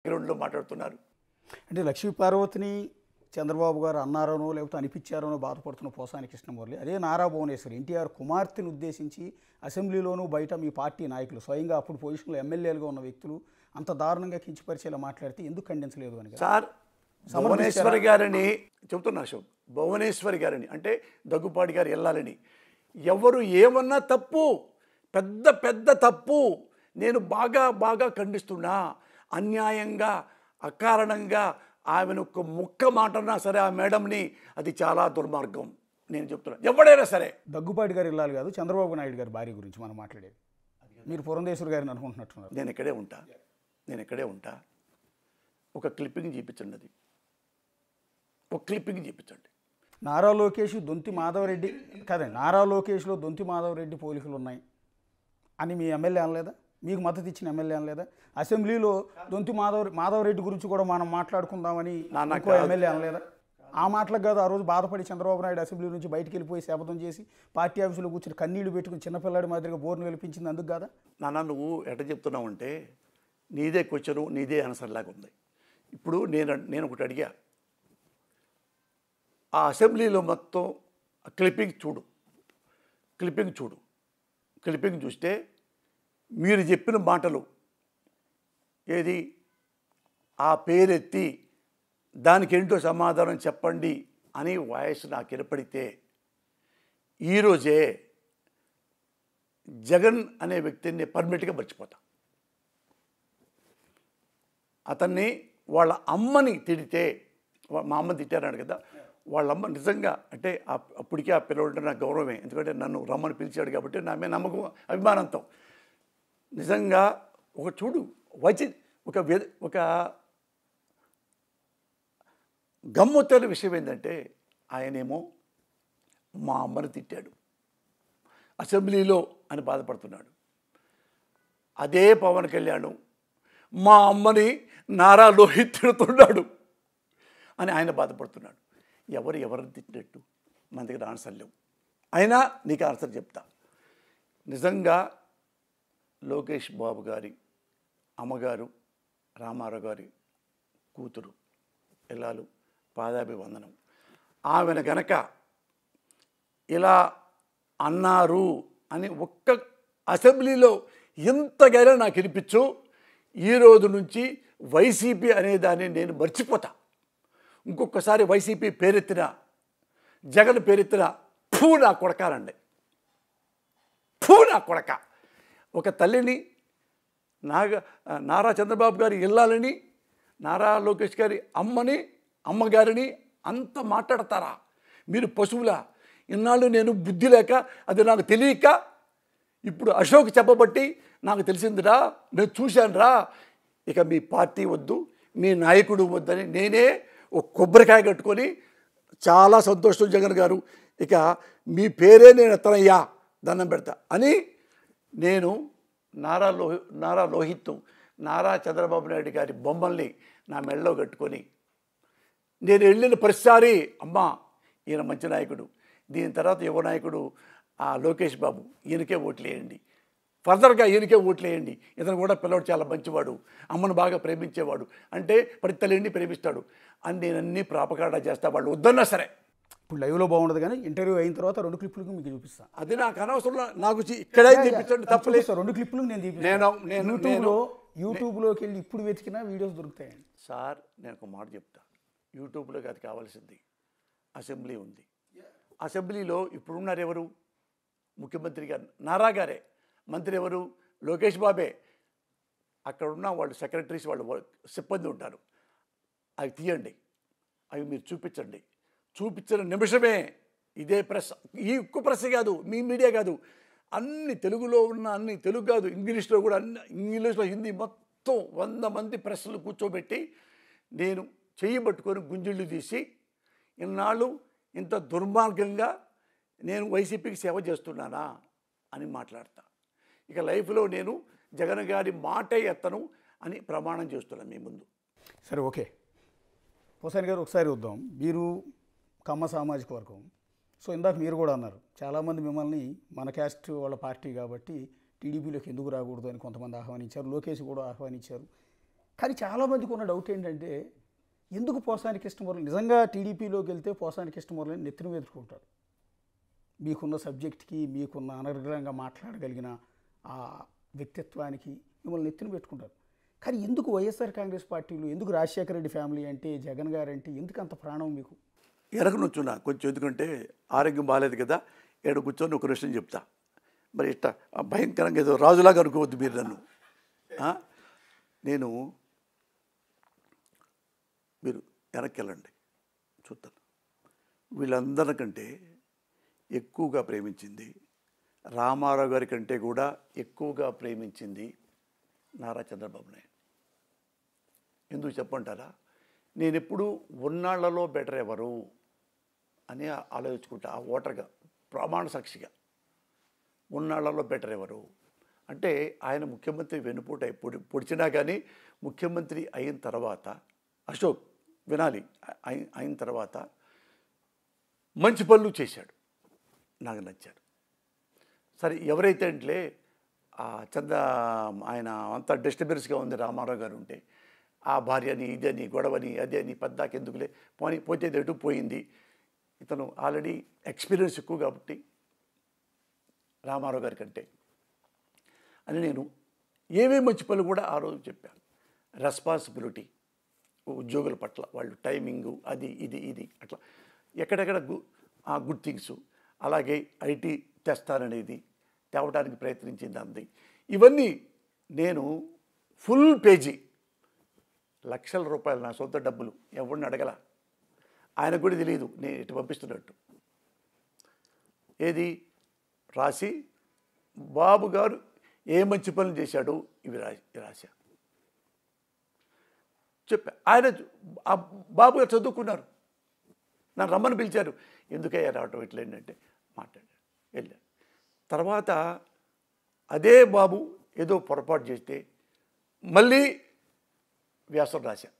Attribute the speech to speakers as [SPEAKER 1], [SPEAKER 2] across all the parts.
[SPEAKER 1] గ్రౌండ్లో మాట్లాడుతున్నారు.
[SPEAKER 2] అంటే లక్ష్మీ పార్వతిని చంద్రబాబు గారు అన్నారనో లేకపోతే అనిపించారనో బాధపడుతున్న పోసాని కృష్ణమురళి, అదే నారా భువనేశ్వరి ఎన్టీఆర్ కుమార్తెను ఉద్దేశించి అసెంబ్లీలోనూ బయట మీ పార్టీ నాయకులు స్వయంగా అప్పుడు పొజిషన్లో ఎమ్మెల్యేలుగా ఉన్న వ్యక్తులు అంత దారుణంగా కించపరిచేలా మాట్లాడితే ఎందుకు ఖండించలేదు అని
[SPEAKER 1] సార్. భువనేశ్వరి గారిని చెబుతున్నా అశోక్, భువనేశ్వరి గారిని అంటే దగ్గుపాటి గారు వెళ్ళాలని ఎవరు ఏమన్నా తప్పు, పెద్ద పెద్ద తప్పు, నేను బాగా ఖండిస్తున్నా. అన్యాయంగా అకారణంగా ఆమెను ఒక ముక్క మాటన్నా సరే ఆ మేడంని, అది చాలా దుర్మార్గం. నేను చెప్తున్నా ఎవడైనా సరే.
[SPEAKER 2] దగ్గుపాటి గారు వెళ్ళాలి కాదు, చంద్రబాబు నాయుడు గారి భార్య గురించి మనం మాట్లాడేది. మీరు పురంధేశ్వరి గారిని అనుకుంటున్నట్టున్నారు.
[SPEAKER 1] నేను ఇక్కడే ఉంటా. ఒక క్లిప్పింగ్ చూపించండి, అది ఒక క్లిప్పింగ్ చూపించండి.
[SPEAKER 2] నారా లోకేష్ దొంతి మాధవరెడ్డి కాదండి, నారా లోకేష్లో దొంతి మాధవరెడ్డి పోలికలు ఉన్నాయి అని మీ ఎమ్మెల్యే అనలేదా? మీకు మద్దతు ఇచ్చిన ఎమ్మెల్యే అనలేదా? అసెంబ్లీలో దొంతి మాధవరెడ్డి గురించి కూడా మనం మాట్లాడుకుందామని ఇంకో ఎమ్మెల్యే అనలేదా? ఆ మాటలకు కాదు ఆ రోజు బాధపడి చంద్రబాబు నాయుడు అసెంబ్లీ నుంచి బయటికి వెళ్ళిపోయి శపథం చేసి పార్టీ ఆఫీసులో కూర్చొని కన్నీళ్లు పెట్టుకుని చిన్నపిల్లాడి మాదిరిగా బోర్ను వెలిపించింది అందుకు కదా?
[SPEAKER 1] నువ్వు ఎట్ట చెప్తున్నావు అంటే నీదే క్వశ్చను నీదే ఆన్సర్ లాగా ఉంది. ఇప్పుడు నేను ఒకటి అడిగా, ఆ అసెంబ్లీలో మొత్తం క్లిప్పింగ్ చూస్తే మీరు చెప్పిన మాటలు ఏది, ఆ పేరెత్తి దానికి ఏంటో సమాధానం చెప్పండి అని వాయిస్ నాకు వినపడితే ఈరోజే జగన్ అనే వ్యక్తిని పర్మనెంట్గా మర్చిపోతా. అతన్ని వాళ్ళ అమ్మని తిడితే, మా అమ్మని తిట్టారన్నాడు కదా, వాళ్ళ అమ్మ నిజంగా అంటే అప్పటికే ఆ పిల్లలంటే నాకు గౌరవమే, ఎందుకంటే నన్ను రమ్మని పిలిచాడు కాబట్టి నా మీద నమ్మకం అభిమానంతో. నిజంగా ఒక చూడు ఒక గమ్మత్తైన విషయం ఏంటంటే ఆయనేమో మా అమ్మని తిట్టాడు అసెంబ్లీలో అని బాధపడుతున్నాడు. అదే పవన్ కళ్యాణ్ మా అమ్మని నారా లోహిత్ తిడుతున్నాడు అని ఆయన బాధపడుతున్నాడు. ఎవరిని తిట్టినట్టు మన దగ్గర ఆన్సర్ లేవు. అయినా నీకు ఆన్సర్ చెప్తా. నిజంగా లోకేష్ బాబు గారి అమ్మగారు రామారావు గారి కూతురు ఇల్లాలు పాదాభివందనం. ఆమెను గనక ఇలా అన్నారు అని ఒక్క అసెంబ్లీలో ఎంతగానో నాకు వినిపించు, ఈరోజు నుంచి వైసీపీ అనేదాన్ని నేను మర్చిపోతా. ఇంకొకసారి వైసీపీ పేరెత్తిన, జగన్ పేరెత్తిన ఫూ నా కొడకాలండి, ఫూ నా కొడక. ఒక తల్లిని నారా చంద్రబాబు గారి ఇల్లాలని, నారా లోకేష్ గారి అమ్మగారిని అంత మాట్లాడతారా మీరు? పశువులా? ఇన్నాళ్ళు నేను బుద్ధి లేక, అది నాకు తెలియక, ఇప్పుడు అశోక్ చెప్పబట్టి నాకు తెలిసిందిరా, నేను చూశానురా. ఇక మీ పార్టీ వద్దు, మీ నాయకుడు వద్దని నేనే ఒక కొబ్బరికాయ కట్టుకొని చాలా సంతోషం జగన్ గారు, ఇక మీ పేరే నేను ఎత్తనయ్యా, దండం పెడతా అని నేను నారా లోహిత్, నారా చంద్రబాబు నాయుడు గారి బొమ్మల్ని నా మెడలో కట్టుకొని నేను వెళ్ళిన ప్రతిసారి అమ్మా ఈయన మంచి నాయకుడు, దీని తర్వాత యువ నాయకుడు ఆ లోకేష్ బాబు, ఈయనకే ఓట్లేయండి, ఫర్దర్గా ఈయనకే ఓట్లేయండి, ఇతను కూడా పిల్లవాడు చాలా మంచివాడు, అమ్మను బాగా ప్రేమించేవాడు, అంటే ప్రతి తల్లిని ప్రేమిస్తాడు అని నేను అన్నీ ప్రాపకాండా చేస్తా. వాళ్ళు వద్దన్నా సరే.
[SPEAKER 2] ఇప్పుడు లైవ్లో బాగుండదు కానీ ఇంటర్వ్యూ అయిన తర్వాత 2 క్లిప్పులకు మీకు చూపిస్తాను.
[SPEAKER 1] అది నాకు అనవసరం, నాకు ఇక్కడే చూపించండి, తప్పలేదు.
[SPEAKER 2] 2 క్లిప్పులకు నేను చూపిస్తాను. యూట్యూబ్లోకి వెళ్ళి ఇప్పుడు వెతికినా వీడియోస్ దొరుకుతాయండి.
[SPEAKER 1] సార్ నేను ఒక మాట చెప్తా, యూట్యూబ్లోకి అది కావాల్సింది. అసెంబ్లీ ఉంది, అసెంబ్లీలో ఇప్పుడున్నారు ఎవరు? ముఖ్యమంత్రి గారు నారా గారే, మంత్రి ఎవరు? లోకేష్ బాబే. అక్కడ ఉన్న వాళ్ళు సెక్రటరీస్, వాళ్ళు సిబ్బంది ఉంటారు. అవి తీయండి, అవి మీరు చూపించండి. చూపించిన నిమిషమే ఇదే ప్రెస్, ఈ ఒక్క ప్రెస్ కాదు, మీ మీడియా కాదు, అన్ని తెలుగులో ఉన్న అన్ని, తెలుగు కాదు ఇంగ్లీష్లో కూడా, అన్ని ఇంగ్లీష్లో హిందీ మొత్తం 100 మంది ప్రెస్లు కూర్చోబెట్టి నేను చెయ్యి పట్టుకొని గుంజిళ్ళు తీసి ఇన్నాళ్ళు ఇంత దుర్మార్గంగా నేను వైసీపీకి సేవ చేస్తున్నానా అని మాట్లాడతా. ఇక లైఫ్లో నేను జగన్ గారి మాటే ఎత్తను అని ప్రమాణం చేస్తున్నాను మీ ముందు.
[SPEAKER 2] సరే, ఓకే పోసాని గారు, ఒకసారి వద్దాం. మీరు కమ్మ సామాజిక వర్గం, సో ఇందాక మీరు కూడా అన్నారు చాలామంది మిమ్మల్ని మన క్యాస్ట్ వాళ్ళ పార్టీ కాబట్టి టీడీపీలోకి ఎందుకు రాకూడదు అని కొంతమంది ఆహ్వానించారు, లోకేష్ కూడా ఆహ్వానించారు. కానీ చాలామందికి ఉన్న డౌట్ ఏంటంటే ఎందుకు పోసాని కృష్ణమురళి నిజంగా టీడీపీలోకి వెళ్తే పోసాని కృష్ణమురళిని నెత్తిన ఎదుర్కొంటారు. మీకున్న సబ్జెక్ట్కి, మీకున్న అనర్గళంగా మాట్లాడగలిగిన ఆ వ్యక్తిత్వానికి మిమ్మల్ని నెత్తిన పెట్టుకుంటారు. కానీ ఎందుకు వైఎస్ఆర్ కాంగ్రెస్ పార్టీలో, ఎందుకు రాజశేఖర రెడ్డి ఫ్యామిలీ అంటే, జగన్ గారు అంటే ఎందుకు అంత ప్రాణం మీకు?
[SPEAKER 1] వెనక నుంచున్నా కొంచెం, ఎందుకంటే ఆరోగ్యం బాగాలేదు కదా, ఏడు కూర్చొని ఒక విషయం చెప్తా. మరి ఇట్లా భయంకరంగా ఏదో రాజులాగా అనుకోవద్దు మీరు నన్ను. నేను మీరు వెనక్కి వెళ్ళండి చూస్తాను. వీళ్ళందరికంటే ఎక్కువగా ప్రేమించింది, రామారావు గారి కంటే కూడా ఎక్కువగా ప్రేమించింది నారా చంద్రబాబు నాయుడు. ఎందుకు చెప్పంటారా? నేను ఎప్పుడు ఉన్నాళ్లలో బెటర్ ఎవరు అని ఆలోచించుకుంటా. ఆ ఓటర్గా ప్రమాణ సాక్షిగా ఉన్నాళ్లలో బెటర్ ఎవరు అంటే ఆయన ముఖ్యమంత్రి వెనుపూట పొడిచినా కానీ ముఖ్యమంత్రి అయిన తర్వాత అశోక్ వినాలి, అయిన తర్వాత మంచి పనులు చేశాడు, నాకు నచ్చాడు. సరే ఎవరైతే అంటే ఆయన అంతా డిస్టర్బెన్స్గా ఉంది రామారావు గారు ఉంటే, ఆ భార్యని ఇదని గొడవని అదే అని పద్దాకెందుకులే పోతే ఎటు పోయింది. ఇతను ఆల్రెడీ ఎక్స్పీరియన్స్ ఎక్కువ కాబట్టి రామారావు గారి కంటే అని నేను ఏమేమి మంచి పనులు కూడా ఆ రోజు చెప్పాను. రెస్పాన్సిబిలిటీ ఉద్యోగుల పట్ల, వాళ్ళు టైమింగు అది ఇది అట్లా ఎక్కడెక్కడ గుడ్ థింగ్స్, అలాగే ఐటీ తెస్తాననేది తేవడానికి ప్రయత్నించింది అంది. ఇవన్నీ నేను ఫుల్ పేజీ లక్షల రూపాయలు నా సొంత డబ్బులు ఎవరిని అడగల, ఆయన కూడా తెలియదు నేను ఇటు పంపిస్తున్నట్టు. ఏది రాసి బాబు గారు ఏ మంచి పనులు చేశాడు ఇవి రాశా చెప్పా. ఆయన బాబు గారు చదువుకున్నారు, నన్ను రమ్మని పిలిచారు. ఎందుకయ్యా రావటం ఇట్లా ఏంటంటే మాట్లాడారు, వెళ్ళారు. తర్వాత అదే బాబు ఏదో పొరపాటు చేస్తే మళ్ళీ వ్యాసం రాశా.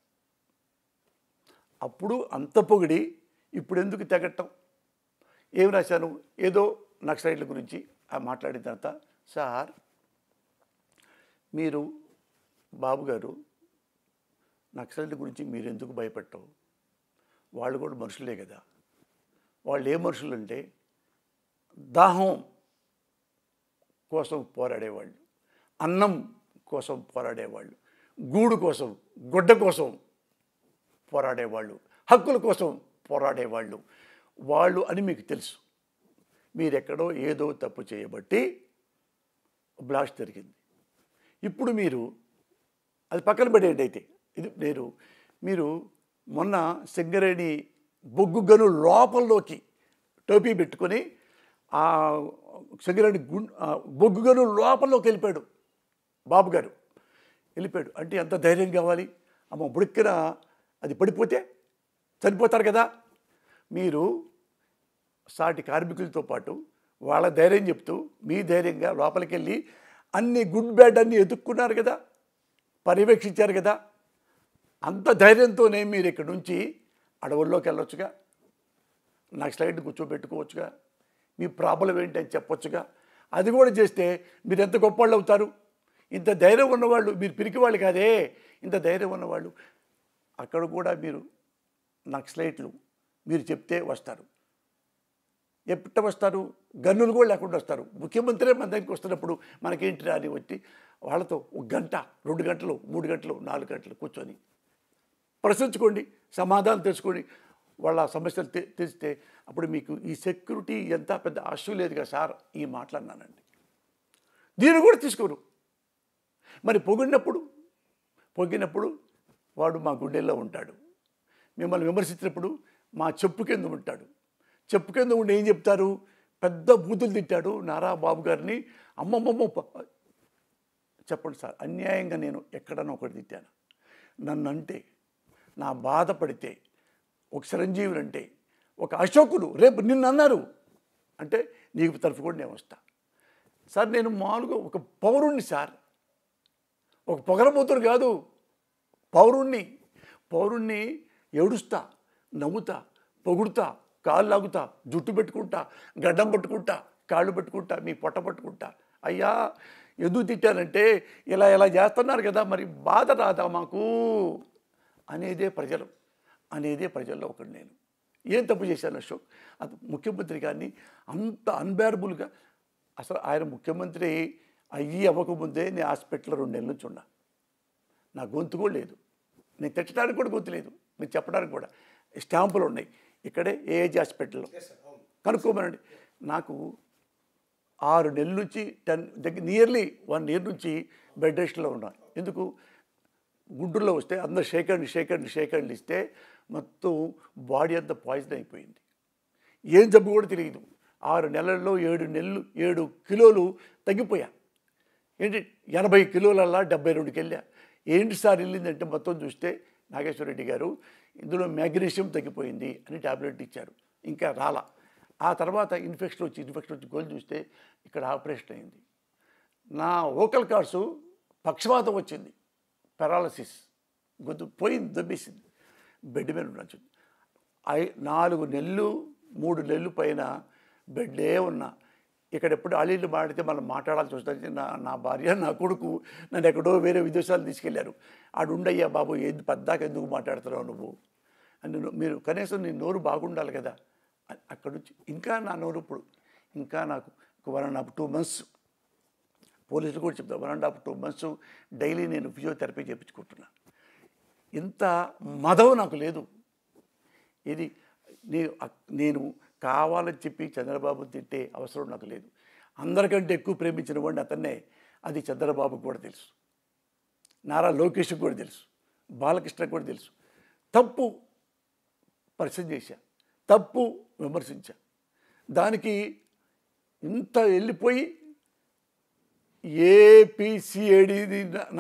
[SPEAKER 1] అప్పుడు అంత పొగిడి ఇప్పుడు ఎందుకు తెగట్టం? ఏం రాశాను? ఏదో నక్సలైట్ల గురించి మాట్లాడిన తర్వాత, సార్ మీరు బాబు గారు నక్సలైట్ల గురించి మీరు ఎందుకు భయపెట్టవు? వాళ్ళు కూడా మనుషులే కదా. వాళ్ళు ఏ మనుషులు అంటే దాహం కోసం పోరాడేవాళ్ళు, అన్నం కోసం పోరాడేవాళ్ళు, గూడు కోసం గుడ్డ కోసం పోరాడేవాళ్ళు, హక్కుల కోసం పోరాడేవాళ్ళు వాళ్ళు అని మీకు తెలుసు. మీరెక్కడో ఏదో తప్పు చేయబట్టి బ్లాస్ట్ జరిగింది. ఇప్పుడు మీరు అది పక్కన పడేయండి. అయితే ఇది మీరు మొన్న సింగరేణి బొగ్గు గను లోపల్లోకి టోపీ పెట్టుకొని ఆ సింగరేణి బొగ్గు గను లోపల్లోకి వెళ్ళిపోయాడు బాబు గారు. వెళ్ళిపోయాడు అంటే ఎంత ధైర్యం కావాలి? అమ్మ బుడిక్కిన అది పడిపోతే చనిపోతారు కదా. మీరు సాటి కార్మికులతో పాటు వాళ్ళ ధైర్యం చెప్తూ మీ ధైర్యంగా లోపలికి వెళ్ళి అన్ని గుడ్ బ్యాడ్ అన్నీ ఎదుక్కున్నారు కదా, పర్యవేక్షించారు కదా. అంత ధైర్యంతోనే మీరు ఇక్కడ నుంచి అడవుల్లోకి వెళ్ళొచ్చుగా, నక్సలైట్ని కూర్చోబెట్టుకోవచ్చుగా, మీ ప్రాబ్లం ఏంటి అని చెప్పొచ్చుగా. అది కూడా చేస్తే మీరు ఎంత గొప్పవాళ్ళు అవుతారు. ఇంత ధైర్యం ఉన్నవాళ్ళు, మీరు పిరికివాళ్ళు కాదే, ఇంత ధైర్యం ఉన్నవాళ్ళు అక్కడ కూడా మీరు నక్సలైట్లు మీరు చెప్తే వస్తారు. ఎప్పుడు వస్తారు? గన్నులు కూడా లేకుండా వస్తారు. ముఖ్యమంత్రి మన దగ్గరికి వస్తున్నప్పుడు మనకేంటి అని వచ్చి వాళ్ళతో 1 గంట 2 గంటలు 3 గంటలు 4 గంటలు కూర్చొని ప్రశ్నించుకోండి, సమాధానం తెలుసుకోండి. వాళ్ళ సమస్యలు తెలిస్తే అప్పుడు మీకు ఈ సెక్యూరిటీ ఎంత పెద్ద ఆశ లేదుగా సార్ ఈ మాట్లాడినానండి. దీన్ని కూడా తీసుకోరు. మరి పొగినప్పుడు వాడు మా గుండెల్లో ఉంటాడు. మిమ్మల్ని విమర్శించినప్పుడు మా చెప్పు కింద ఉంటాడు. చెప్పు కింద ఉండి ఏం చెప్తారు? పెద్ద బూతులు తిట్టాడు నారా బాబు గారిని. అమ్మమ్మమ్మ చెప్పండి సార్, అన్యాయంగా నేను ఎక్కడన్నా ఒకటి తిట్టాను? నన్ను అంటే, నా బాధపడితే, ఒక చిరంజీవులు అంటే, ఒక అశోకులు రేపు నిన్ను అన్నారు అంటే నీకు తరఫు కూడా నేను వస్తా సార్. నేను మామూలుగా ఒక పౌరుణ్ణి సార్, ఒక పొగరబోతురు కాదు, పౌరుణ్ణి ఏడుస్తా, నవ్వుతా, పొగుడుతా, కాళ్ళు లాగుతా, జుట్టు పెట్టుకుంటా, గడ్డం పట్టుకుంటా, కాళ్ళు పట్టుకుంటా, మీ పొట్ట పట్టుకుంటా, అయ్యా ఎందుకు తిట్టానంటే ఇలా ఇలా చేస్తున్నారు కదా, మరి బాధ రాదా మాకు అనేదే ప్రజల్లో ఒకటి. నేను ఏం తప్పు చేశాను అశోక్? అది ముఖ్యమంత్రి గారిని అంత అన్బేరబుల్గా, అసలు ఆయన ముఖ్యమంత్రి అవ్వకముందే నేను హాస్పిటల్లో 2 నెలల నుంచి ఉన్నా. నా గొంతు కూడా లేదు, నేను తెచ్చడానికి కూడా గొంతు లేదు, నేను చెప్పడానికి కూడా. స్టాంపులు ఉన్నాయి ఇక్కడే ఏఏజీ హాస్పిటల్లో, కనుక్కోమనండి. నాకు 6 నెలల నుంచి నియర్లీ 1 ఇయర్ నుంచి బెడ్ రెస్ట్లో ఉన్నాను. ఎందుకు? గుంటూరులో వస్తే అందరు షేకండ్లు ఇస్తే మొత్తం బాడీ అంతా పాయిజన్ అయిపోయింది. ఏం జబ్బు కూడా తెలియదు. 6 నెలల్లో 7 కిలోలు తగ్గిపోయా. ఏంటి 80 కిలోలల్లా 72కి వెళ్ళా. ఏంటి సార్ వెళ్ళిందంటే మొత్తం చూస్తే నాగేశ్వర రెడ్డి గారు ఇందులో మ్యాగ్నీషియం తగ్గిపోయింది అని టాబ్లెట్ ఇచ్చారు, ఇంకా రాలా. ఆ తర్వాత ఇన్ఫెక్షన్ వచ్చి గోల్ చూస్తే ఇక్కడ ఆపరేషన్ అయింది. నా వోకల్ కార్డ్స్ పక్షవాతం వచ్చింది, పెరాలసిస్, గొంతు పోయింది, దెబ్బేసింది. బెడ్ మీద ఉండొచ్చు. 4 నెలలు 3 నెలలు పైన బెడ్డే ఉన్నా. ఇక్కడ ఎప్పుడు అలీలు మాడితే మనం మాట్లాడాల్సి వస్తుంది. నా భార్య నా కొడుకు నన్ను ఎక్కడో వేరే విదేశాలు తీసుకెళ్లారు. ఆడుండయ్యా బాబు, ఏది పద్దాక ఎందుకు మాట్లాడుతున్నావు నువ్వు అని, మీరు కనీసం నీ నోరు బాగుండాలి కదా. అక్కడ నుంచి ఇంకా నా నోరు ఇప్పుడు ఇంకా నాకు 1.5-2 months, పోలీసులు కూడా చెప్తాను, 1.5-2 months డైలీ నేను ఫిజియోథెరపీ చేయించుకుంటున్నాను. ఇంత మదం నాకు లేదు. ఇది నేను కావాలని చెప్పి చంద్రబాబు తిట్టే అవసరం నాకు లేదు. అందరికంటే ఎక్కువ ప్రేమించిన వాడిని అతన్నే, అది చంద్రబాబుకు కూడా తెలుసు, నారా లోకేష్కి కూడా తెలుసు, బాలకృష్ణకు కూడా తెలుసు. తప్పు పరిచయం చేశా, తప్పు విమర్శించా, దానికి ఇంత వెళ్ళిపోయి ఏపీ సిఐడి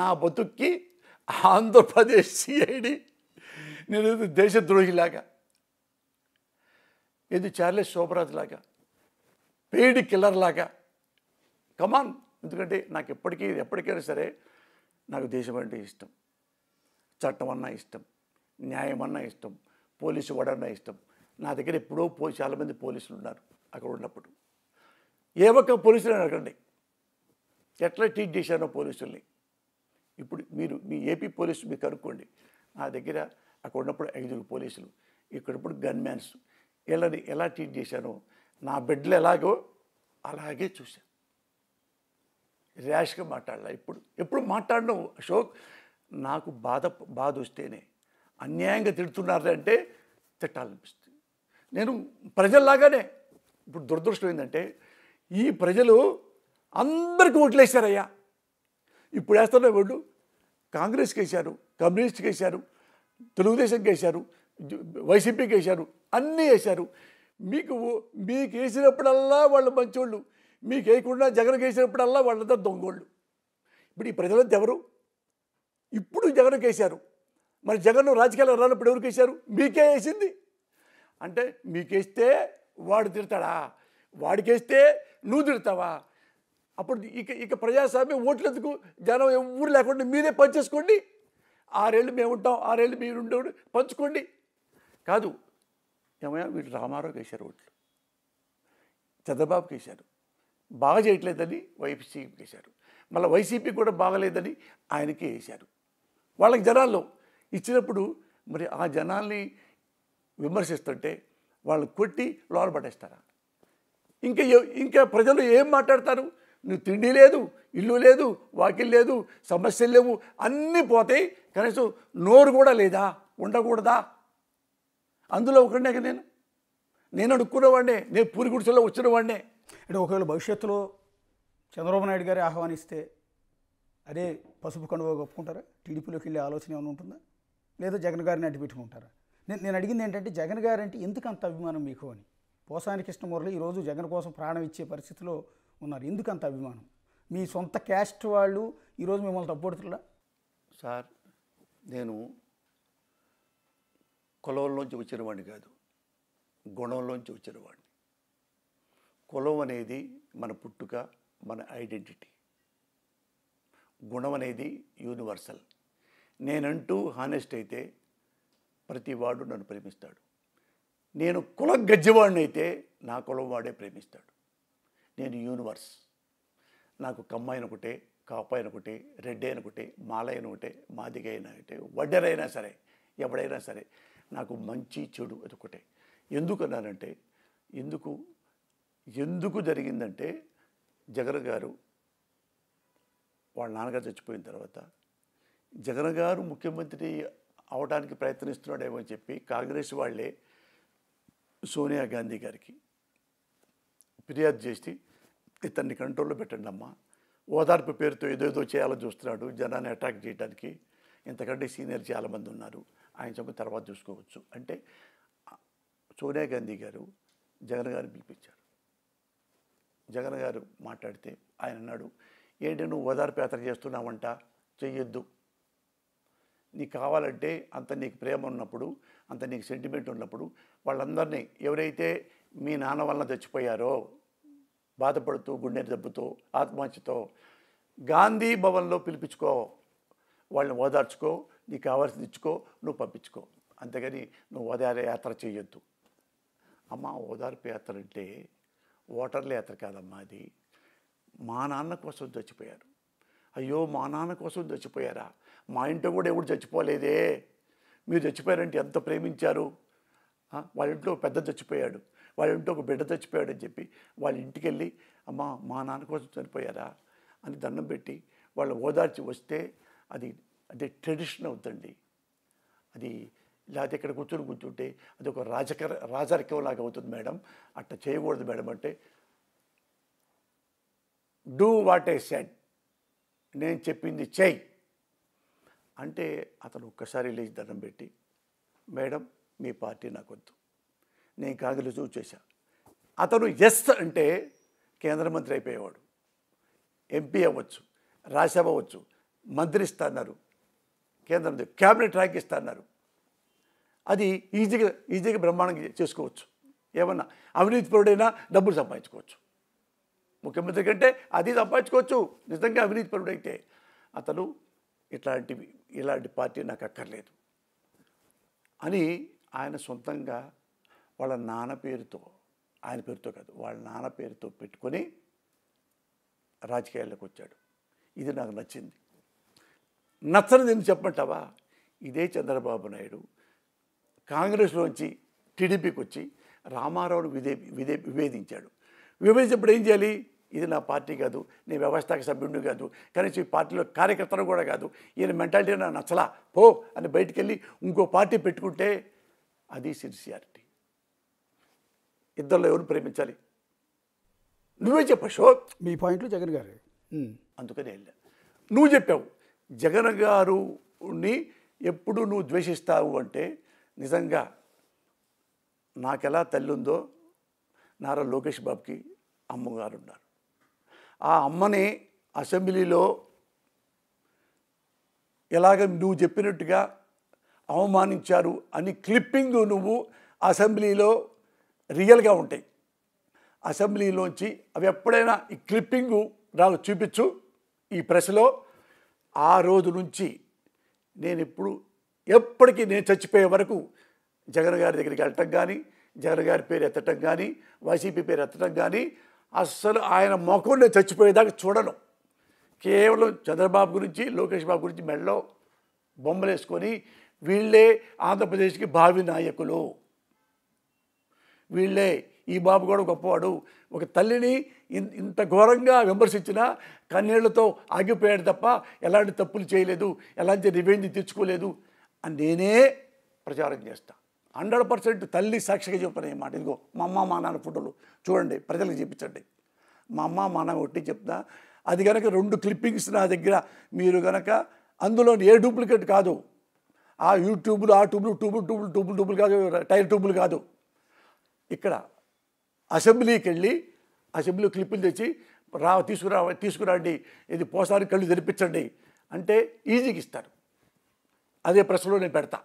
[SPEAKER 1] నా బతుక్కి ఆంధ్రప్రదేశ్ సిఐడి నేను దేశద్రోహిలాగా, ఏది చార్లెస్ శోభరాజ్ లాగా, పెయిడ్ కిల్లర్ లాగా. కమాన్. ఎందుకంటే నాకు ఎప్పటికైనా సరే నాకు దేశం అంటే ఇష్టం, చట్టం అన్నా ఇష్టం, న్యాయం అన్నా ఇష్టం, పోలీసు వాడన్నా ఇష్టం. నా దగ్గర ఎప్పుడో చాలామంది పోలీసులు ఉన్నారు అక్కడ ఉన్నప్పుడు. ఏ ఒక్క పోలీసులు అడగండి ఎట్లా ట్రీట్ చేశానో పోలీసుల్ని. ఇప్పుడు మీ ఏపీ పోలీసు మీరు కనుక్కోండి. నా దగ్గర అక్కడ ఉన్నప్పుడు 5 పోలీసులు, ఇక్కడప్పుడు గన్మ్యాన్స్, వీళ్ళని ఎలా ట్రీట్ చేశానో, నా బెడ్లు ఎలాగో అలాగే చూశాను. ర్యాష్గా మాట్లాడాల. ఎప్పుడు మాట్లాడను అశోక్. నాకు బాధ వస్తేనే, అన్యాయంగా తిడుతున్నారు అంటే తిట్టాలనిపిస్తుంది. నేను ప్రజల్లాగానే. ఇప్పుడు దురదృష్టం ఏంటంటే ఈ ప్రజలు అందరికీ ఓట్లేశారయ్యా. ఇప్పుడు వేస్తున్న ఓట్లు కాంగ్రెస్కి వేశారు, కమ్యూనిస్ట్కి వేశారు, తెలుగుదేశంకి వేశారు, వైసీపీకి వేశారు, అన్నీ వేశారు. మీకు వేసినప్పుడల్లా వాళ్ళు మంచోళ్ళు, మీకు వేయకుండా జగన్కి వేసినప్పుడల్లా వాళ్ళంతా దొంగోళ్ళు. ఇప్పుడు ఈ ప్రజలంతా ఎవరు? ఇప్పుడు జగన్కి వేశారు. మరి జగన్ రాజకీయాలు రానప్పుడు ఎవరికి వేశారు? మీకే వేసింది. అంటే మీకేస్తే వాడు తిడతాడా? వాడికేస్తే నువ్వు తిడతావా? అప్పుడు ఇక ప్రజాస్వామ్యం ఓట్లు ఎందుకు? జనం ఎవరు లేకుండా మీరే పంచేసుకోండి. 6 ఏళ్ళు మేము ఉంటాం, 6 ఏళ్ళు మీరు ఉండేవాడు, పంచుకోండి. కాదు, ఏమయ్యా వీళ్ళు రామారావుకి వేశారు ఓట్లు, చంద్రబాబుకి వేశారు, బాగా చేయట్లేదని వైసీపీకి వేశారు, మళ్ళీ వైసీపీ కూడా బాగలేదని ఆయనకి వేశారు. వాళ్ళకి జనాల్లో ఇచ్చినప్పుడు మరి ఆ జనాల్ని విమర్శిస్తుంటే వాళ్ళు కొట్టి లోన పడేస్తారా? ఇంకా ప్రజలు ఏం మాట్లాడతారు? నువ్వు తిండి లేదు, ఇల్లు లేదు, వాకిల్ లేదు, సమస్యలు లేవు, అన్నీ పోతాయి, కనీసం నోరు కూడా లేదా? ఉండకూడదా? అందులో ఒకనే నేను అడుక్కునేవాడినే, నేను పూరి గుడిసెలో వచ్చిన వాడినే.
[SPEAKER 2] అంటే ఒకవేళ భవిష్యత్తులో చంద్రబాబు నాయుడు గారి ఆహ్వానిస్తే అదే పసుపు కండువా ఒప్పుకుంటారా? టీడీపీలోకి వెళ్ళే ఆలోచన ఏమైనా ఉంటుందా? లేదా జగన్ గారిని అడ్డు పెట్టుకుంటారా? నేను అడిగింది ఏంటంటే జగన్ గారు అంటే ఎందుకు అంత అభిమానం మీకు అని. పోసాని కృష్ణమురళి ఈరోజు జగన్ కోసం ప్రాణం ఇచ్చే పరిస్థితిలో ఉన్నారు. ఎందుకు అంత అభిమానం? మీ సొంత క్యాస్ట్ వాళ్ళు ఈరోజు మిమ్మల్ని తప్పుడుతున్నా?
[SPEAKER 1] సార్, నేను కులంలోంచి వచ్చిన వాడిని కాదు, గుణంలోంచి వచ్చిన వాడిని. కులం అనేది మన పుట్టుక, మన ఐడెంటిటీ. గుణం అనేది యూనివర్సల్. నేనంటూ హానెస్ట్ అయితే ప్రతి వాడు నన్ను ప్రేమిస్తాడు. నేను కులం గజ్జివాడిని అయితే నా కులం వాడే ప్రేమిస్తాడు. నేను యూనివర్స్. నాకు కమ్మాయిన ఒకటే, కాపాయిన ఒకటే, రెడ్డి అయిన ఒకటే, మాలైన ఒకటే, మాదిగ అయినా ఒకటే, వడ్డెరైనా సరే, ఎవడైనా సరే నాకు మంచి చెడు అది ఒకటే. ఎందుకన్నానంటే ఎందుకు జరిగిందంటే జగన్ గారు వాళ్ళ నాన్నగారు చచ్చిపోయిన తర్వాత జగన్ గారు ముఖ్యమంత్రి అవడానికి ప్రయత్నిస్తున్నాడేమో అని చెప్పి కాంగ్రెస్ వాళ్ళే సోనియా గాంధీ గారికి ఫిర్యాదు చేసి ఇతన్ని కంట్రోల్లో పెట్టండి అమ్మా, ఓదార్పు పేరుతో ఏదేదో చేయాలని చూస్తున్నాడు, జనాన్ని అటాక్ చేయడానికి, ఇంతకంటే సీనియర్ చాలామంది ఉన్నారు, ఆయన సంగతి తర్వాత చూసుకోవచ్చు అంటే సోనియా గాంధీ గారు జగన్ గారిని పిలిపించారు. జగన్ గారు మాట్లాడితే ఆయన అన్నాడు, ఏంటి నువ్వు ఓదార్పు యాత్ర చేస్తున్నావంట, చెయ్యొద్దు, నీకు కావాలంటే అంత నీకు ప్రేమ ఉన్నప్పుడు, అంత నీకు సెంటిమెంట్ ఉన్నప్పుడు వాళ్ళందరినీ ఎవరైతే మీ నాన్న వల్ల చచ్చిపోయారో బాధపడుతూ గుండె జబ్బుతో ఆత్మహత్యతో గాంధీ భవన్లో పిలిపించుకో, వాళ్ళని ఓదార్చుకో, నీకు కావాల్సింది ఇచ్చుకో, నువ్వు పంపించుకో, అంతేగాని నువ్వు ఓదార్పు యాత్ర చేయొద్దు. అమ్మ ఓదార్పు యాత్ర అంటే ఓటర్ల యాత్ర కాదమ్మా, అది మా నాన్న కోసం చచ్చిపోయారు. అయ్యో మా నాన్న కోసం చచ్చిపోయారా, మా ఇంట్లో కూడా ఎవడు చచ్చిపోలేదే, మీరు చచ్చిపోయారంటే ఎంత ప్రేమించారు, వాళ్ళ ఇంట్లో పెద్ద చచ్చిపోయాడు, వాళ్ళ ఇంట్లో ఒక బిడ్డ చచ్చిపోయాడు అని చెప్పి వాళ్ళ ఇంటికి వెళ్ళి అమ్మ మా నాన్న కోసం చనిపోయారా అని దండం పెట్టి వాళ్ళు ఓదార్చి వస్తే అది ట్రెడిషన్ అవుతుంది. అది లేకపోతే ఇక్కడ కూర్చుంటే అది ఒక రాజరికం లాగా అవుతుంది మేడం, అట్లా చేయకూడదు మేడం అంటే డూ వాట్ ఐ సెడ్, నేను చెప్పింది చెయ్యి అంటే అతను ఒక్కసారి లేచి దండం పెట్టి మేడం మీ పార్టీ నాకు వద్దు, నేను కాంగ్రెస్ చూసేసా. అతను ఎస్ అంటే కేంద్ర మంత్రి అయిపోయేవాడు, ఎంపీ అవ్వచ్చు, రాజ్యసభ అవ్వచ్చు, మంత్రి ఇస్తున్నారు, కేంద్రం క్యాబినెట్ ర్యాంక్ ఇస్తున్నారు, అది ఈజీగా బ్రహ్మాండంగా చేసుకోవచ్చు. ఏమన్నా అవినీతిపరుడైనా డబ్బులు సంపాదించుకోవచ్చు, ముఖ్యమంత్రి కంటే అది సంపాదించుకోవచ్చు. నిజంగా అవినీతిపరుడైతే అతను ఇలాంటి పార్టీ నాకు అక్కర్లేదు అని ఆయన సొంతంగా వాళ్ళ నాన్న పేరుతో, ఆయన పేరుతో కాదు వాళ్ళ నాన్న పేరుతో పెట్టుకొని రాజకీయాల్లోకి వచ్చాడు. ఇది నాకు నచ్చింది. నచ్చనిది ఎందుకు చెప్పమంటావా, ఇదే చంద్రబాబు నాయుడు కాంగ్రెస్లోంచి టీడీపీకి వచ్చి రామారావును విభేదించాడు. విభేదించినప్పుడు ఏం చేయాలి, ఇది నా పార్టీ కాదు, నేను వ్యవస్థాపక సభ్యుడిని కాదు, కనీసం ఈ పార్టీలో కార్యకర్తను కూడా కాదు, ఈయన మెంటాలిటీ నాకు నచ్చలా పో అని బయటికి వెళ్ళి ఇంకో పార్టీ పెట్టుకుంటే అది సిన్సియారిటీ. ఇద్దరిలో ఎవరు ప్రేమించాలి, నువ్వే చెప్పు అశోక్.
[SPEAKER 2] మీ పాయింట్లు జగన్ గారు.
[SPEAKER 1] అందుకని వెళ్ళా. నువ్వు చెప్పావు జగన్ గారుని ఎప్పుడు నువ్వు ద్వేషిస్తావు అంటే నిజంగా నాకెలా తల్లి ఉందో నారా లోకేష్ బాబుకి అమ్మగారు ఉన్నారు. ఆ అమ్మని అసెంబ్లీలో ఎలాగ నువ్వు చెప్పినట్టుగా అవమానించారు అని క్లిప్పింగ్ నువ్వు అసెంబ్లీలో రియల్గా ఉంటాయి. అసెంబ్లీలోంచి అవి ఎప్పుడైనా ఈ క్లిప్పింగు నాకు చూపించు ఈ ప్రెస్లో. ఆ రోజు నుంచి నేను ఎప్పటికీ నేను చచ్చిపోయే వరకు జగన్ గారి దగ్గరికి వెళ్ళటం కానీ, జగన్ గారి పేరు ఎత్తటం కానీ, వైసీపీ పేరు ఎత్తటం కానీ, అస్సలు ఆయన ముఖం నేను చచ్చిపోయేదాకా చూడను. కేవలం చంద్రబాబు గురించి, లోకేష్ బాబు గురించి మెడలో బొమ్మలు వేసుకొని వీళ్ళే ఆంధ్రప్రదేశ్కి భావి నాయకులు, వీళ్ళే, ఈ బాబు కూడా గొప్పవాడు, ఒక తల్లిని ఇంత ఘోరంగా విమర్శించినా కన్నీళ్లతో ఆగిపోయాడు తప్ప ఎలాంటి తప్పులు చేయలేదు, ఎలాంటి రివెంజ్ తెచ్చుకోలేదు అని నేనే ప్రచారం చేస్తా. 100% తల్లి సాక్షిగా చెప్పిన మాట. ఇదిగో మా అమ్మ మా నాన్న ఫోటోలు చూడండి, ప్రజలకు చూపించండి. మా అమ్మ మా నాన్న ఒట్టి చెప్తా. అది కనుక 2 క్లిప్పింగ్స్ నా దగ్గర మీరు కనుక అందులో ఏ డూప్లికేట్ కాదు, ఆ యూట్యూబ్లు ఆ ట్యూబులు కాదు, టైర్ ట్యూబులు కాదు. ఇక్కడ అసెంబ్లీకి వెళ్ళి అసెంబ్లీ క్లిప్పులు తెచ్చి తీసుకురండి, ఇది పోసారి కళ్ళు తెరిపించండి అంటే ఈజీగా ఇస్తారు. అదే ప్రెస్లో నేను పెడతా.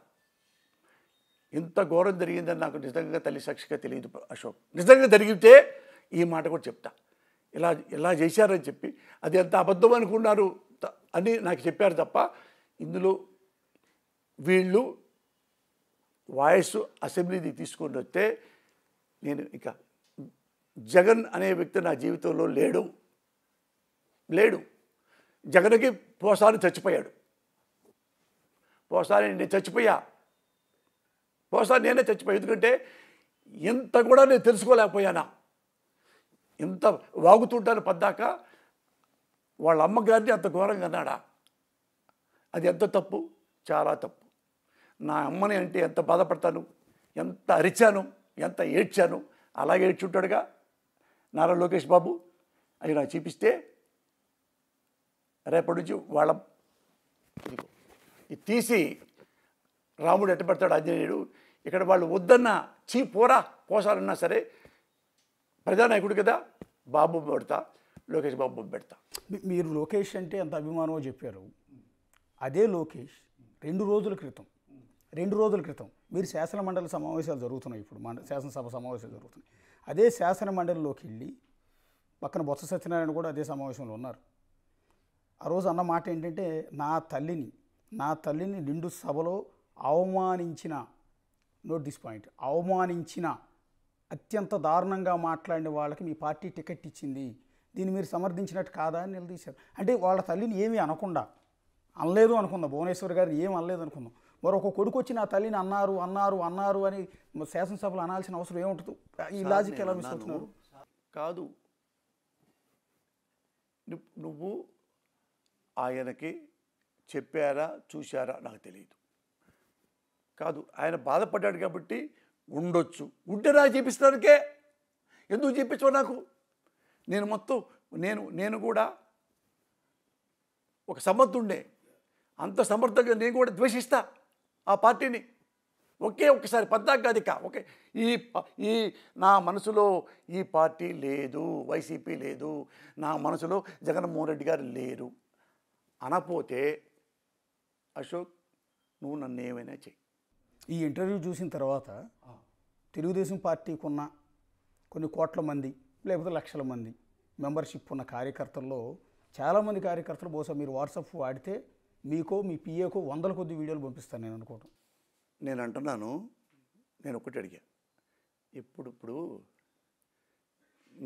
[SPEAKER 1] ఇంత ఘోరం జరిగిందని నాకు నిజంగా తల్లి సాక్షిగా తెలియదు అశోక్. నిజంగా జరిగితే ఈ మాట కూడా చెప్తా. ఇలా చేశారని చెప్పి అది ఎంత అబద్ధం అనుకున్నారు అని నాకు చెప్పారు తప్ప ఇందులో వీళ్ళు వాయిస్ అసెంబ్లీది తీసుకొని వస్తే నేను ఇక జగన్ అనే వ్యక్తి నా జీవితంలో లేడు. లేడు. జగన్కి పోసాని చచ్చిపోయాడు. పోసాని నేను చచ్చిపోయా. పోసాని నేనే చచ్చిపోయా. ఎందుకంటే ఇంత కూడా నేను తెలుసుకోలేకపోయానా. ఇంత వాగుతుంటాను పద్దాక వాళ్ళ అమ్మగారిని అంత ఘోరంగా అన్నాడా? అది ఎంత తప్పు, చాలా తప్పు. నా అమ్మని అంటే ఎంత బాధపడతాను, ఎంత అరిచాను, ఎంత ఏడ్చాను. అలాగే ఏడ్చుంటాడుగా నారా లోకేష్ బాబు. అవి నాకు చూపిస్తే రేపటి నుంచి వాళ్ళ ఇది తీసి రాముడు ఎట్ట పెడతాడు ఆంజనేయుడు. ఇక్కడ వాళ్ళు వద్దన్నా పోరా పోసాలన్నా సరే ప్రజానాయకుడు కదా, బాబు పెడతా, లోకేష్ బాబు పెడతా.
[SPEAKER 2] మీరు లోకేష్ అంటే ఎంత అభిమానమో చెప్పారు. అదే లోకేష్ 2 రోజుల క్రితం మీరు శాసనమండలి సమావేశాలు జరుగుతున్నాయి. ఇప్పుడు శాసనసభ సమావేశాలు జరుగుతున్నాయి. అదే శాసనమండలిలోకి వెళ్ళి పక్కన బొత్స సత్యనారాయణ కూడా అదే సమావేశంలో ఉన్నారు. ఆ రోజు అన్న మాట ఏంటంటే, నా తల్లిని నిండు సభలో అవమానించిన, నోట్ దిస్ పాయింట్, అవమానించిన, అత్యంత దారుణంగా మాట్లాడిన వాళ్ళకి మీ పార్టీ టికెట్ ఇచ్చింది, దీన్ని మీరు సమర్థించినట్టు కాదా అని నిలదీశారు. అంటే వాళ్ళ తల్లిని ఏమీ అనకుండా, అనలేదు అనుకుందాం, భువనేశ్వర్ గారు ఏం అనలేదు అనుకుందాం, మరొక కొడుకు వచ్చి నా తల్లిని అన్నారు అని శాసనసభలో అనాల్సిన అవసరం ఏముంటుంది? ఈ లాజిక్ ఎలా మిస్ అవుతున్నారు?
[SPEAKER 1] కాదు, నువ్వు ఆయనకి చెప్పారా చూశారా నాకు తెలియదు. కాదు, ఆయన బాధపడ్డాడు కాబట్టి ఉండొచ్చు. ఉంటే నాకు చూపిస్తానికే ఎందుకు చూపించవు నాకు? నేను మొత్తం నేను కూడా ఒక సమర్థుండే, అంత సమర్థంగా నేను కూడా ద్వేషిస్తా ఆ పార్టీని. ఒక్కసారి పద్దాక ఓకే, ఈ నా మనసులో ఈ పార్టీ లేదు, వైసీపీ లేదు, నా మనసులో జగన్మోహన్ రెడ్డి గారు లేరు అనపోతే అశోక్ నువ్వు నన్ను ఏమైనా చెయ్యి.
[SPEAKER 2] ఈ ఇంటర్వ్యూ చూసిన తర్వాత తెలుగుదేశం పార్టీకి ఉన్న కొన్ని కోట్ల మంది లేకపోతే లక్షల మంది మెంబర్షిప్ ఉన్న కార్యకర్తల్లో చాలామంది కార్యకర్తలు బహుశా మీరు వాట్సాప్ వాడితే మీకో మీ పిఏకో 100 కొద్ది వీడియోలు పంపిస్తాను నేను అనుకోవటం.
[SPEAKER 1] నేను అంటున్నాను, నేను ఒకటి అడిగా, ఇప్పుడు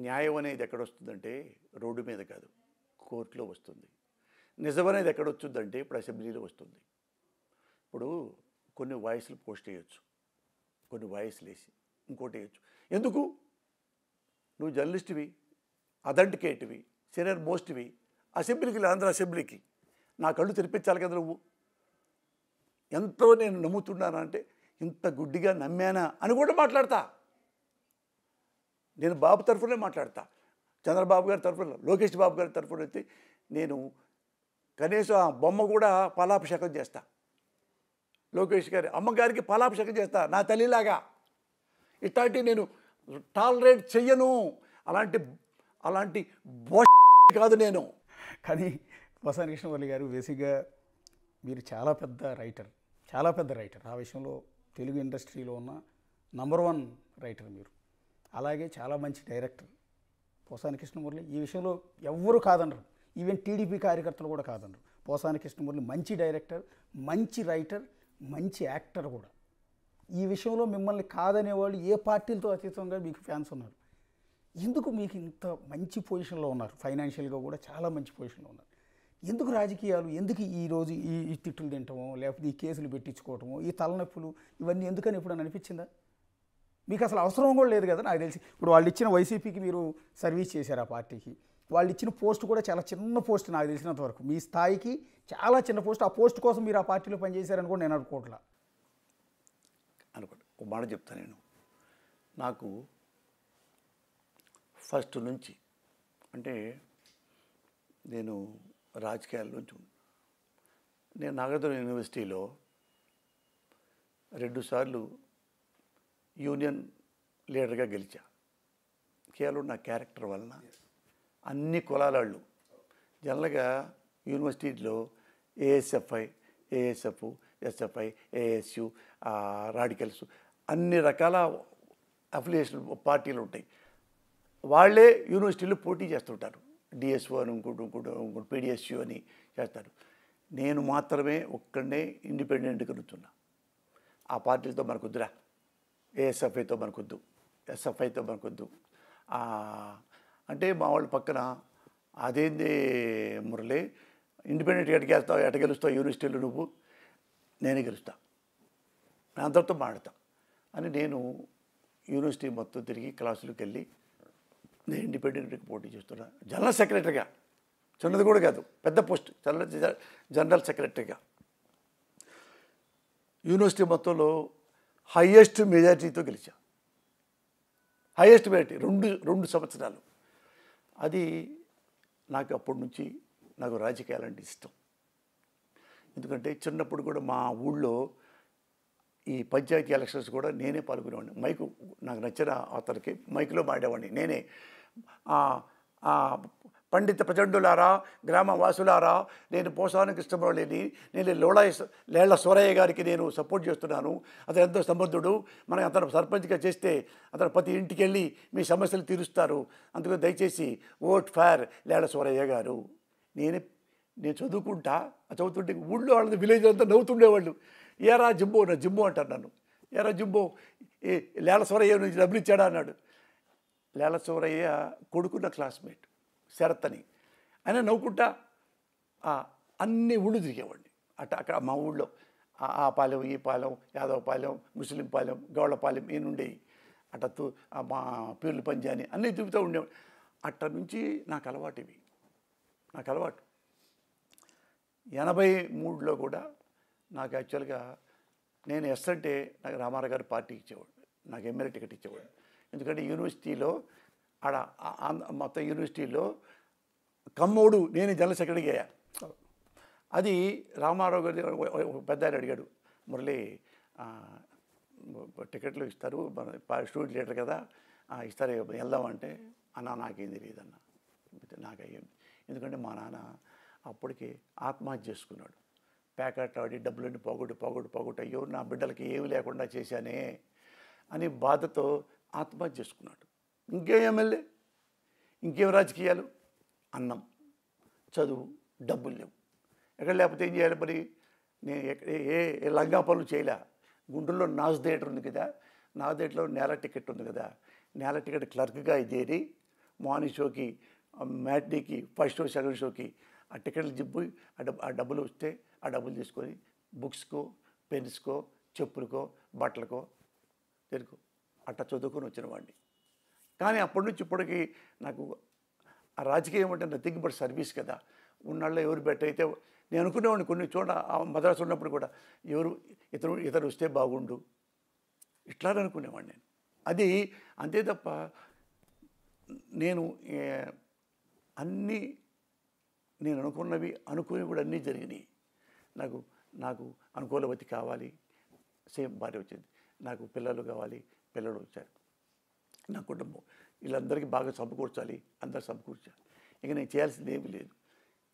[SPEAKER 1] న్యాయం అనేది ఎక్కడ వస్తుందంటే రోడ్డు మీద కాదు, కోర్టులో వస్తుంది. నిజం అనేది ఎక్కడ వస్తుందంటే ఇప్పుడు అసెంబ్లీలో వస్తుంది. ఇప్పుడు కొన్ని వాయిస్లు పోస్ట్ చేయొచ్చు, కొన్ని వాయిస్లు వేసి ఇంకోటి వేయచ్చు. ఎందుకు? నువ్వు జర్నలిస్ట్వి, అథెంటికేట్వి, సీనియర్ మోస్ట్వి, అసెంబ్లీకి, ఆంధ్ర అసెంబ్లీకి నా కళ్ళు తెరిపించాలి కదా నువ్వు. ఎంతో నేను నమ్ముతున్నానంటే ఇంత గుడ్డిగా నమ్మానా అని కూడా మాట్లాడతా. నేను బాబు తరఫునే మాట్లాడతా, చంద్రబాబు గారి తరఫున, లోకేష్ బాబు గారి తరఫున అయితే నేను కనీసం ఆ బొమ్మ కూడా పాలాభిషేకం చేస్తా. లోకేష్ గారి అమ్మగారికి పాలాభిషేకం చేస్తా నా తల్లిలాగా. ఇట్లాంటి నేను టాలరేట్ చెయ్యను. అలాంటి కాదు నేను.
[SPEAKER 2] కానీ వసాని కృష్ణమురళి గారు బేసిక్గా మీరు చాలా పెద్ద రైటర్. ఆ విషయంలో తెలుగు ఇండస్ట్రీలో ఉన్న నంబర్ 1 రైటర్ మీరు. అలాగే చాలా మంచి డైరెక్టర్ పోసాని కృష్ణమురళి. ఈ విషయంలో ఎవ్వరూ కాదనరు, ఈవెన్ టీడీపీ కార్యకర్తలు కూడా కాదనరు. పోసాని కృష్ణమురళి మంచి డైరెక్టర్, మంచి రైటర్, మంచి యాక్టర్ కూడా. ఈ విషయంలో మిమ్మల్ని కాదనేవాళ్ళు ఏ పార్టీలతో అతీతంగా మీకు ఫ్యాన్స్ ఉన్నారు. ఎందుకు మీకు ఇంత మంచి పొజిషన్లో ఉన్నారు? ఫైనాన్షియల్గా కూడా చాలా మంచి పొజిషన్లో ఉన్నారు. ఎందుకు రాజకీయాలు? ఎందుకు ఈరోజు ఈ తిట్టులు తింటామో, లేకపోతే ఈ కేసులు పెట్టించుకోవటమో, ఈ తలనొప్పులు, ఇవన్నీ ఎందుకని ఎప్పుడని అనిపించిందా? మీకు అసలు అవసరం కూడా లేదు కదా నాకు తెలిసి. ఇప్పుడు వాళ్ళు ఇచ్చిన వైసీపీకి మీరు సర్వీస్ చేశారు ఆ పార్టీకి. వాళ్ళు ఇచ్చిన పోస్ట్ కూడా చాలా చిన్న పోస్ట్ నాకు తెలిసినంత వరకు. మీ స్థాయికి చాలా చిన్న పోస్ట్. ఆ పోస్ట్ కోసం మీరు ఆ పార్టీలో పనిచేశారని కూడా నేను అనుకోవట్లా.
[SPEAKER 1] అనుకోండి, ఒక మాట చెప్తాను నేను. నాకు ఫస్ట్ నుంచి అంటే నేను రాజకీయాల నుంచి నేను నాగార్జున యూనివర్సిటీలో 2 సార్లు యూనియన్ లీడర్గా గెలిచా. కేవలం నా క్యారెక్టర్ వలన. అన్ని కులాలాళ్ళు జనరల్గా యూనివర్సిటీలో ఏఎస్ఎఫ్ఐ, ఏఎస్ఎఫ్, ఎస్ఎఫ్ఐ, ఏఎస్యు, రాడికల్స్, అన్ని రకాల అఫిలియేషన్ పార్టీలు ఉంటాయి. వాళ్ళే యూనివర్సిటీలో పోటీ చేస్తుంటారు. డిఎస్ఓ అని ఇంకోటి పీడిఎస్యు అని చేస్తారు. నేను మాత్రమే ఒక్కడే ఇండిపెండెంట్గా కూర్చున్నా. ఆ పార్టీలతో మనకొద్దురా, ఏఎస్ఎఫ్ఐతో మనకొద్దు, ఎస్ఎఫ్ఐతో మనకొద్దు అంటే మా వాళ్ళ పక్కన అదేంది మురళి, ఇండిపెండెంట్గా ఎట గెలుస్తావు యూనివర్సిటీలో నువ్వు, నేనే గెలుస్తా, నేను అందరితో మాడతా అని నేను యూనివర్సిటీ మొత్తం తిరిగి క్లాసులకు వెళ్ళి నేను ఇండిపెండెంట్గా పోటీ చేస్తున్నా, జనరల్ సెక్రటరీగా. చిన్నది కూడా కాదు, పెద్ద పోస్ట్, జనరల్ సెక్రటరీగా. యూనివర్సిటీ మొత్తంలో హైయెస్ట్ మెజారిటీతో గెలిచా, హైయెస్ట్ మెజారిటీ 2 సంవత్సరాలు. అది నాకు అప్పటి నుంచి నాకు రాజకీయాలంటే ఇష్టం. ఎందుకంటే చిన్నప్పుడు కూడా మా ఊళ్ళో ఈ పంచాయతీ ఎలక్షన్స్ కూడా నేనే పాల్గొనేవాడిని. మైకు నాకు నచ్చిన అతనికి మైకులో మాడేవాడిని నేనే. పండిత ప్రచండులారా, గ్రామ వాసులారా, నేను పోసాని కృష్ణమౌళిని, నేను లేళ్ల సూరయ్య గారికి నేను సపోర్ట్ చేస్తున్నాను. అతను ఎంతో సమర్థుడు, మనం అతను సర్పంచ్గా చేస్తే అతను ప్రతి ఇంటికి వెళ్ళి మీ సమస్యలు తీరుస్తారు. అందుకని దయచేసి ఓట్ ఫర్ లేళ్ల సూరయ్య గారు. నేను చదువుతుంటే ఊళ్ళో వాళ్ళది విలేజ్ అంతా నవ్వుతుండేవాళ్ళు. ఏరా జింబో, నా జింబో అంటారు నన్ను. ఏరా జింబో, లేళ్ల సూరయ్య నుంచి డబ్బులు ఇచ్చాడా అన్నాడు. లేళ్ల సూరయ్య కొడుకున్న క్లాస్మేట్ శరత్ అని. ఆయన నవ్వుకుంటా అన్ని ఊళ్ళు తిరిగేవాడిని. అక్కడ మా ఊళ్ళో ఆ పాలెం, ఈ పాలెం, యాదవ పాలెం, ముస్లిం పాలెం, గౌళ్ళ పాలెం ఈ నుండేవి. మా పీర్ల పంజాని అన్నీ తిరుగుతూ ఉండేవాడు. అట్ట నుంచి నాకు అలవాటు ఇవి, నాకు అలవాటు. 83లో కూడా నాకు యాక్చువల్గా నేను ఎస్ అంటే నాకు రామారావు గారు పార్టీ ఇచ్చేవాడు, నాకు ఎమ్మెల్యే టికెట్ ఇచ్చేవాడు. ఎందుకంటే యూనివర్సిటీలో మొత్తం యూనివర్సిటీలో కమ్మోడు నేను జనరల్ సెక్రటరీగా అయ్యా. అది రామారావు గారు పెద్ద ఆయన అడిగాడు, మురళి టికెట్లు ఇస్తారు, స్టూడెంట్ లీడర్ కదా ఇస్తారు, వెళ్దామంటే అన్న నాకేం తెలియదు అన్న, నాకేం. ఎందుకంటే మా నాన్న అప్పటికి ఆత్మహత్య చేసుకున్నాడు. ప్యాకెట్ ఆడి డబ్బులన్నీ పోగొట్టు అయ్యో నా బిడ్డలకి ఏమి లేకుండా చేశానే అని బాధతో ఆత్మహత్య చేసుకున్నాడు. ఇంకేం ఎమ్మెల్యే, ఇంకేం రాజకీయాలు, అన్నం, చదువు, డబ్బులు లేవు. ఎక్కడ లేకపోతే ఏం చేయాలి మరి? నేను ఏ లంగా పనులు చేయలే. గుంటూరులో నాజ్ థియేటర్ ఉంది కదా, నాజ్ థియేటర్లో నేల టికెట్ ఉంది కదా, నేల టికెట్ క్లర్క్గా చేరి మార్నింగ్ షోకి, మ్యాట్నీకి, ఫస్ట్ షో, సెకండ్ షోకి ఆ టికెట్లు జిబ్బు ఆ డబ్బులు వస్తే ఆ డబ్బులు తీసుకొని బుక్స్కో, పెన్స్కో, చెప్పులకో, బట్టలకో తెలుగు అట్లా చదువుకొని వచ్చిన వాడిని. కానీ అప్పటి నుంచి ఇప్పటికి నాకు ఆ రాజకీయం అంటే నథింగ్ బట్ సర్వీస్ కదా. ఉన్నాళ్ళలో ఎవరు బెటర్ అయితే నేను అనుకునేవాడిని. కొన్ని చోట మద్రాసు ఉన్నప్పుడు కూడా ఇతరు వస్తే బాగుండు ఇట్లా అనుకునేవాడిని నేను. అది అంతే తప్ప నేను అన్నీ నేను అనుకుని కూడా అన్నీ జరిగినాయి. నాకు అనుకూలవతి కావాలి, సేమ్ భార్య వచ్చింది. నాకు పిల్లలు కావాలి, పిల్లలు వచ్చారు. నా కుటుంబం వీళ్ళందరికీ బాగా సమకూర్చాలి, అందరు సమకూర్చాలి. ఇక నేను చేయాల్సింది ఏమీ లేదు.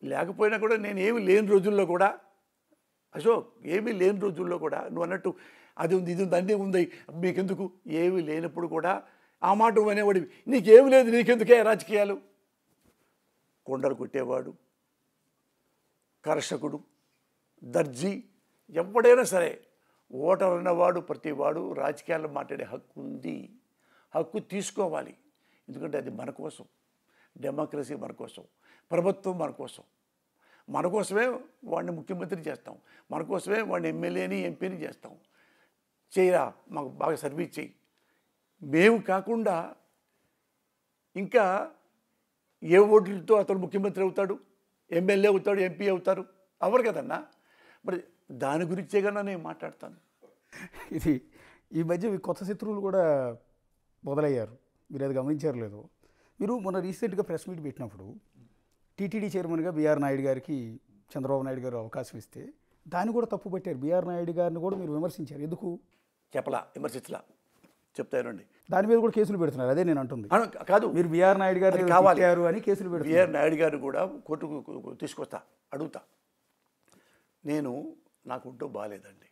[SPEAKER 1] లేకపోయినా కూడా నేను ఏమీ లేని రోజుల్లో కూడా, అశోక్ ఏమీ లేని రోజుల్లో కూడా నువ్వు అన్నట్టు అది ఉంది, ఇది ఉంది, అన్నీ ఉంది, మీకెందుకు, ఏమీ లేనప్పుడు కూడా ఆ మాట అనేవాడివి. నీకేమి లేదు, నీకెందుకే రాజకీయాలు? కొండలు కొట్టేవాడు, కర్షకుడు, దర్జీ, ఎవడైనా సరే ఓటర్ అన్నవాడు ప్రతివాడు రాజకీయాల్లో మాట్లాడే హక్కు ఉంది. హక్కు తీసుకోవాలి. ఎందుకంటే అది మన కోసం, డెమోక్రసీ మన కోసం, ప్రభుత్వం మన కోసం. మన కోసమే వాడిని ముఖ్యమంత్రి చేస్తాం, మన కోసమే వాడిని ఎమ్మెల్యేని, ఎంపీని చేస్తాం. చేయరా, మాకు బాగా సర్వీస్ చేయి. మేము కాకుండా ఇంకా ఏ ఓట్లతో అతను ముఖ్యమంత్రి అవుతాడు, ఎమ్మెల్యే అవుతాడు, ఎంపీ అవుతారు, అవరు కదన్నా. మరి దాని గురించే కన్నా నేను మాట్లాడతాను.
[SPEAKER 2] ఇది ఈ మధ్య కొత్త శత్రువులు కూడా మొదలయ్యారు, మీరు అది గమనించారు లేదు? మీరు మొన్న రీసెంట్గా ప్రెస్ మీట్ పెట్టినప్పుడు టీటీడీ చైర్మన్గా బీఆర్ నాయుడు గారికి చంద్రబాబు నాయుడు గారు అవకాశం ఇస్తే దాన్ని కూడా తప్పు పట్టారు. బీఆర్ నాయుడు గారిని కూడా మీరు విమర్శించారు. ఎందుకు
[SPEAKER 1] విమర్శించలా చెప్తానండి.
[SPEAKER 2] దాని మీద కూడా కేసులు పెడుతున్నారు. అదే నేను అంటుంది.
[SPEAKER 1] కాదు,
[SPEAKER 2] మీరు బీఆర్ నాయుడు గారు
[SPEAKER 1] కావాలి
[SPEAKER 2] అని కేసులు పెడుతున్నారు.
[SPEAKER 1] బీఆర్ నాయుడు గారు కూడా కోర్టుకు తీసుకొస్తా, అడుగుతా. నాకు ఒంట్లో బాగాలేదండి,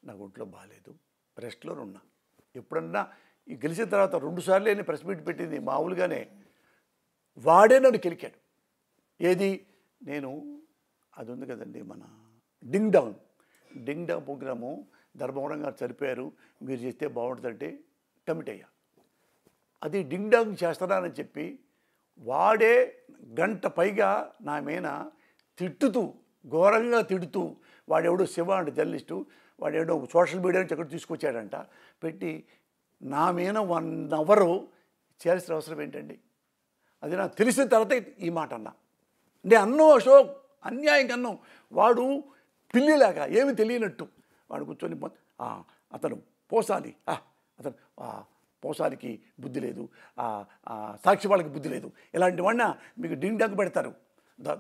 [SPEAKER 1] నాకు ఒంట్లో బాగాలేదు, రెస్ట్లో ఉన్నా. ఎప్పుడన్నా ఈ గెలిచిన తర్వాత 2 సార్లు నేను ప్రెస్ మీట్ పెట్టింది మామూలుగానే. వాడే నన్ను కెలికాడు. ఏది నేను అది ఉంది కదండి మన డింగ్ డాంగ్ ప్రోగ్రాము, ధర్మవరం గారు చనిపోయారు, మీరు చేస్తే బాగుంటుందంటే కమిట్ అయ్యా. అది డింగ్ డాంగ్ చేస్తున్నానని చెప్పి వాడే గంట పైగా నా మీద తిట్టుతూ ఘోరంగా తిడుతూ వాడెవడో శివ అంటే జర్నలిస్టు వాడేడో సోషల్ మీడియా నుంచి ఎక్కడ తీసుకొచ్చాడంట పెట్టి నా మీద 1 అవర్ చేయాల్సిన అవసరం ఏంటండి? అది నాకు తెలిసిన తర్వాత ఈ మాట అన్నా. నేను అన్నో అశోక్ అన్యాయంగా అన్నాం. వాడు పిల్లిలాగా ఏమి తెలియనట్టు వాడు కూర్చొని అతను పోసాలి అతను పోసాలికి బుద్ధి లేదు, సాక్షి వాళ్ళకి బుద్ధి లేదు, ఇలాంటి వాడిన మీకు డింగ్ డంగ్ పెడతారు.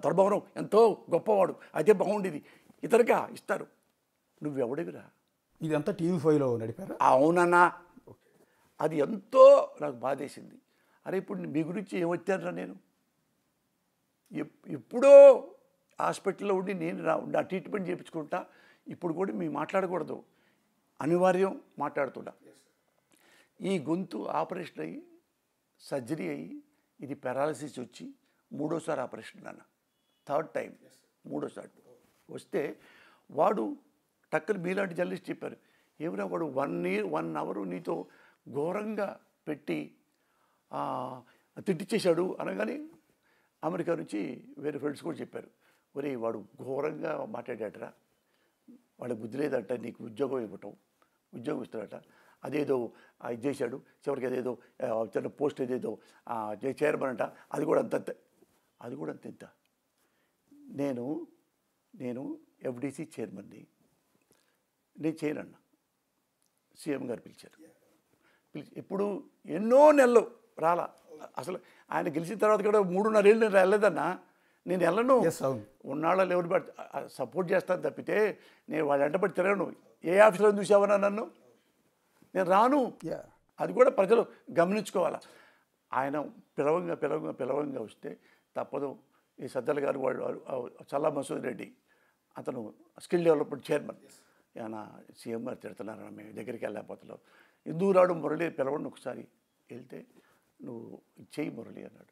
[SPEAKER 1] ధర్మవరం ఎంతో గొప్పవాడు, అదే బాగుండేది ఇతరుగా ఇస్తారు. నువ్వెవడివిరా?
[SPEAKER 2] ఇదంతా టీవీ5లో నడిపారా?
[SPEAKER 1] అవునన్నా. అది ఎంతో నాకు బాధేసింది. అరే ఇప్పుడు మీ గురించి ఏమొచ్చానరా నేను? ఎప్పుడో హాస్పిటల్లో ఉండి నేను నా ట్రీట్మెంట్ చేయించుకుంటా. ఇప్పుడు కూడా మేము మాట్లాడకూడదు, అనివార్యం మాట్లాడుతున్నా. ఈ గొంతు ఆపరేషన్ అయ్యి సర్జరీ అయ్యి ఇది పెరాలసిస్ వచ్చి 3వ ఆపరేషన్ అన్న, 3rd టైం 3వ వస్తే వాడు టక్కన మీలాంటి జర్నలిస్ట్ చెప్పారు, ఏమైనా వాడు 1 అవర్ నీతో ఘోరంగా పెట్టి తిట్టిచ్చేశాడు అనగానే అమెరికా నుంచి వేరే ఫ్రెండ్స్ కూడా చెప్పారు, ఒరే వాడు ఘోరంగా మాట్లాడాడరా, వాడికి బుద్ధి లేదంట, నీకు ఉద్యోగం ఇస్తాడట, అదేదో ఇది చేశాడు, చివరికి అదేదో చిన్న పోస్ట్ ఏదేదో చైర్మన్ అంట, అది కూడా అంత. నేను ఎఫ్డీసీ చైర్మన్ని, నేను చేయనన్నా. సీఎం గారు పిలిచారు. ఇప్పుడు ఎన్నో నెలలు రాలా. అసలు ఆయన గెలిచిన తర్వాత కూడా 3.5 ఏళ్ళు నేను వెళ్ళలేదన్నా. నేను వెళ్ళను. ఉన్నాళ్ళలో ఎవరు సపోర్ట్ చేస్తాను తప్పితే నేను వాళ్ళ వెంటబడి తిరగను. ఏ ఆఫీసులో చూసావన్నా నన్ను? నేను రాను. అది కూడా ప్రజలు గమనించుకోవాలి. ఆయన పిలవంగా వస్తే తప్పదు. ఈ సజ్జల గారు వాళ్ళు చల్లా మసూద్ రెడ్డి అతను స్కిల్ డెవలప్మెంట్ చైర్మన్, ఆయన సీఎం గారు తిడుతున్నారన్న, మేము దగ్గరికి వెళ్ళలేకపోతున్నాం, ఎందుకు రాడు మురళి పిలవండి ఒకసారి. వెళ్తే నువ్వు చేయి మురళి అన్నాడు.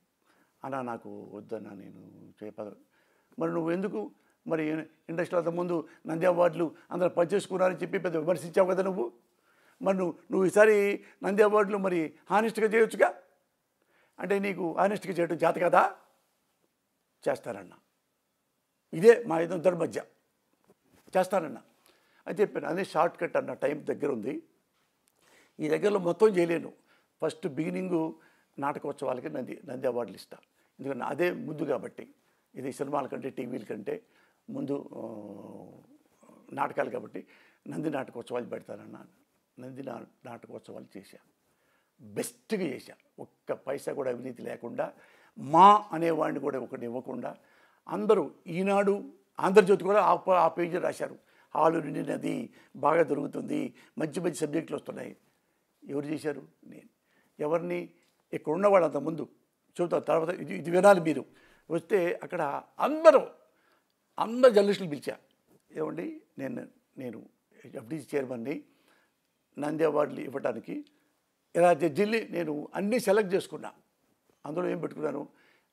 [SPEAKER 1] అన్నా నాకు వద్దన్నా, నేను చేయపదు. మరి నువ్వు ఎందుకు మరి ఇండస్ట్రీలో అంతకుముందు నంది అవార్డులు అందరూ పనిచేసుకున్నారని చెప్పి పెద్ద విమర్శించావు కదా నువ్వు. మరి నువ్వు ఈసారి నంది అవార్డులు మరి హానెస్ట్గా చేయొచ్చుగా. అంటే నీకు హానెస్ట్గా చేయడం చేత కదా? చేస్తానన్నా. ఇదే మా ఇద్దరి మధ్య చేస్తానన్నా అని చెప్పాను. అదే షార్ట్ కట్ అన్న, టైం దగ్గర ఉంది, ఈ దగ్గరలో మొత్తం చేయలేను. ఫస్ట్ బిగినింగు నాటకోత్సవాలకి నంది అవార్డులు ఇస్తా, ఎందుకంటే అదే ముందు కాబట్టి. ఇది సినిమాల కంటే టీవీల కంటే ముందు నాటకాలు కాబట్టి నంది నాటకోత్సవాలు పెడతానన్నా. నంది నాటకోత్సవాలు చేశా, బెస్ట్గా చేశా. ఒక్క పైసా కూడా అవినీతి లేకుండా, మా అనేవాడిని కూడా ఒకటి ఇవ్వకుండా. అందరూ ఈనాడు ఆంధ్రజ్యోతి కూడా ఆ పేజీ రాశారు, హాలు నిండినది, బాగా దొరుకుతుంది, మంచి మంచి సబ్జెక్టులు వస్తున్నాయి. ఎవరు చేశారు? నేను. ఎవరిని? ఇక్కడ ఉన్న వాళ్ళు అంతకుముందు చెబుతారు, తర్వాత ఇది వినాలి మీరు. వస్తే అక్కడ అందరూ జర్నలిస్టులు పిలిచా. ఏమండి నేను ఎఫ్డీసీ చైర్మన్ని, నంది అవార్డులు ఇవ్వడానికి ఇలా జడ్జిల్ని నేను అన్నీ సెలెక్ట్ చేసుకున్నా. అందులో ఏం పెట్టుకున్నాను?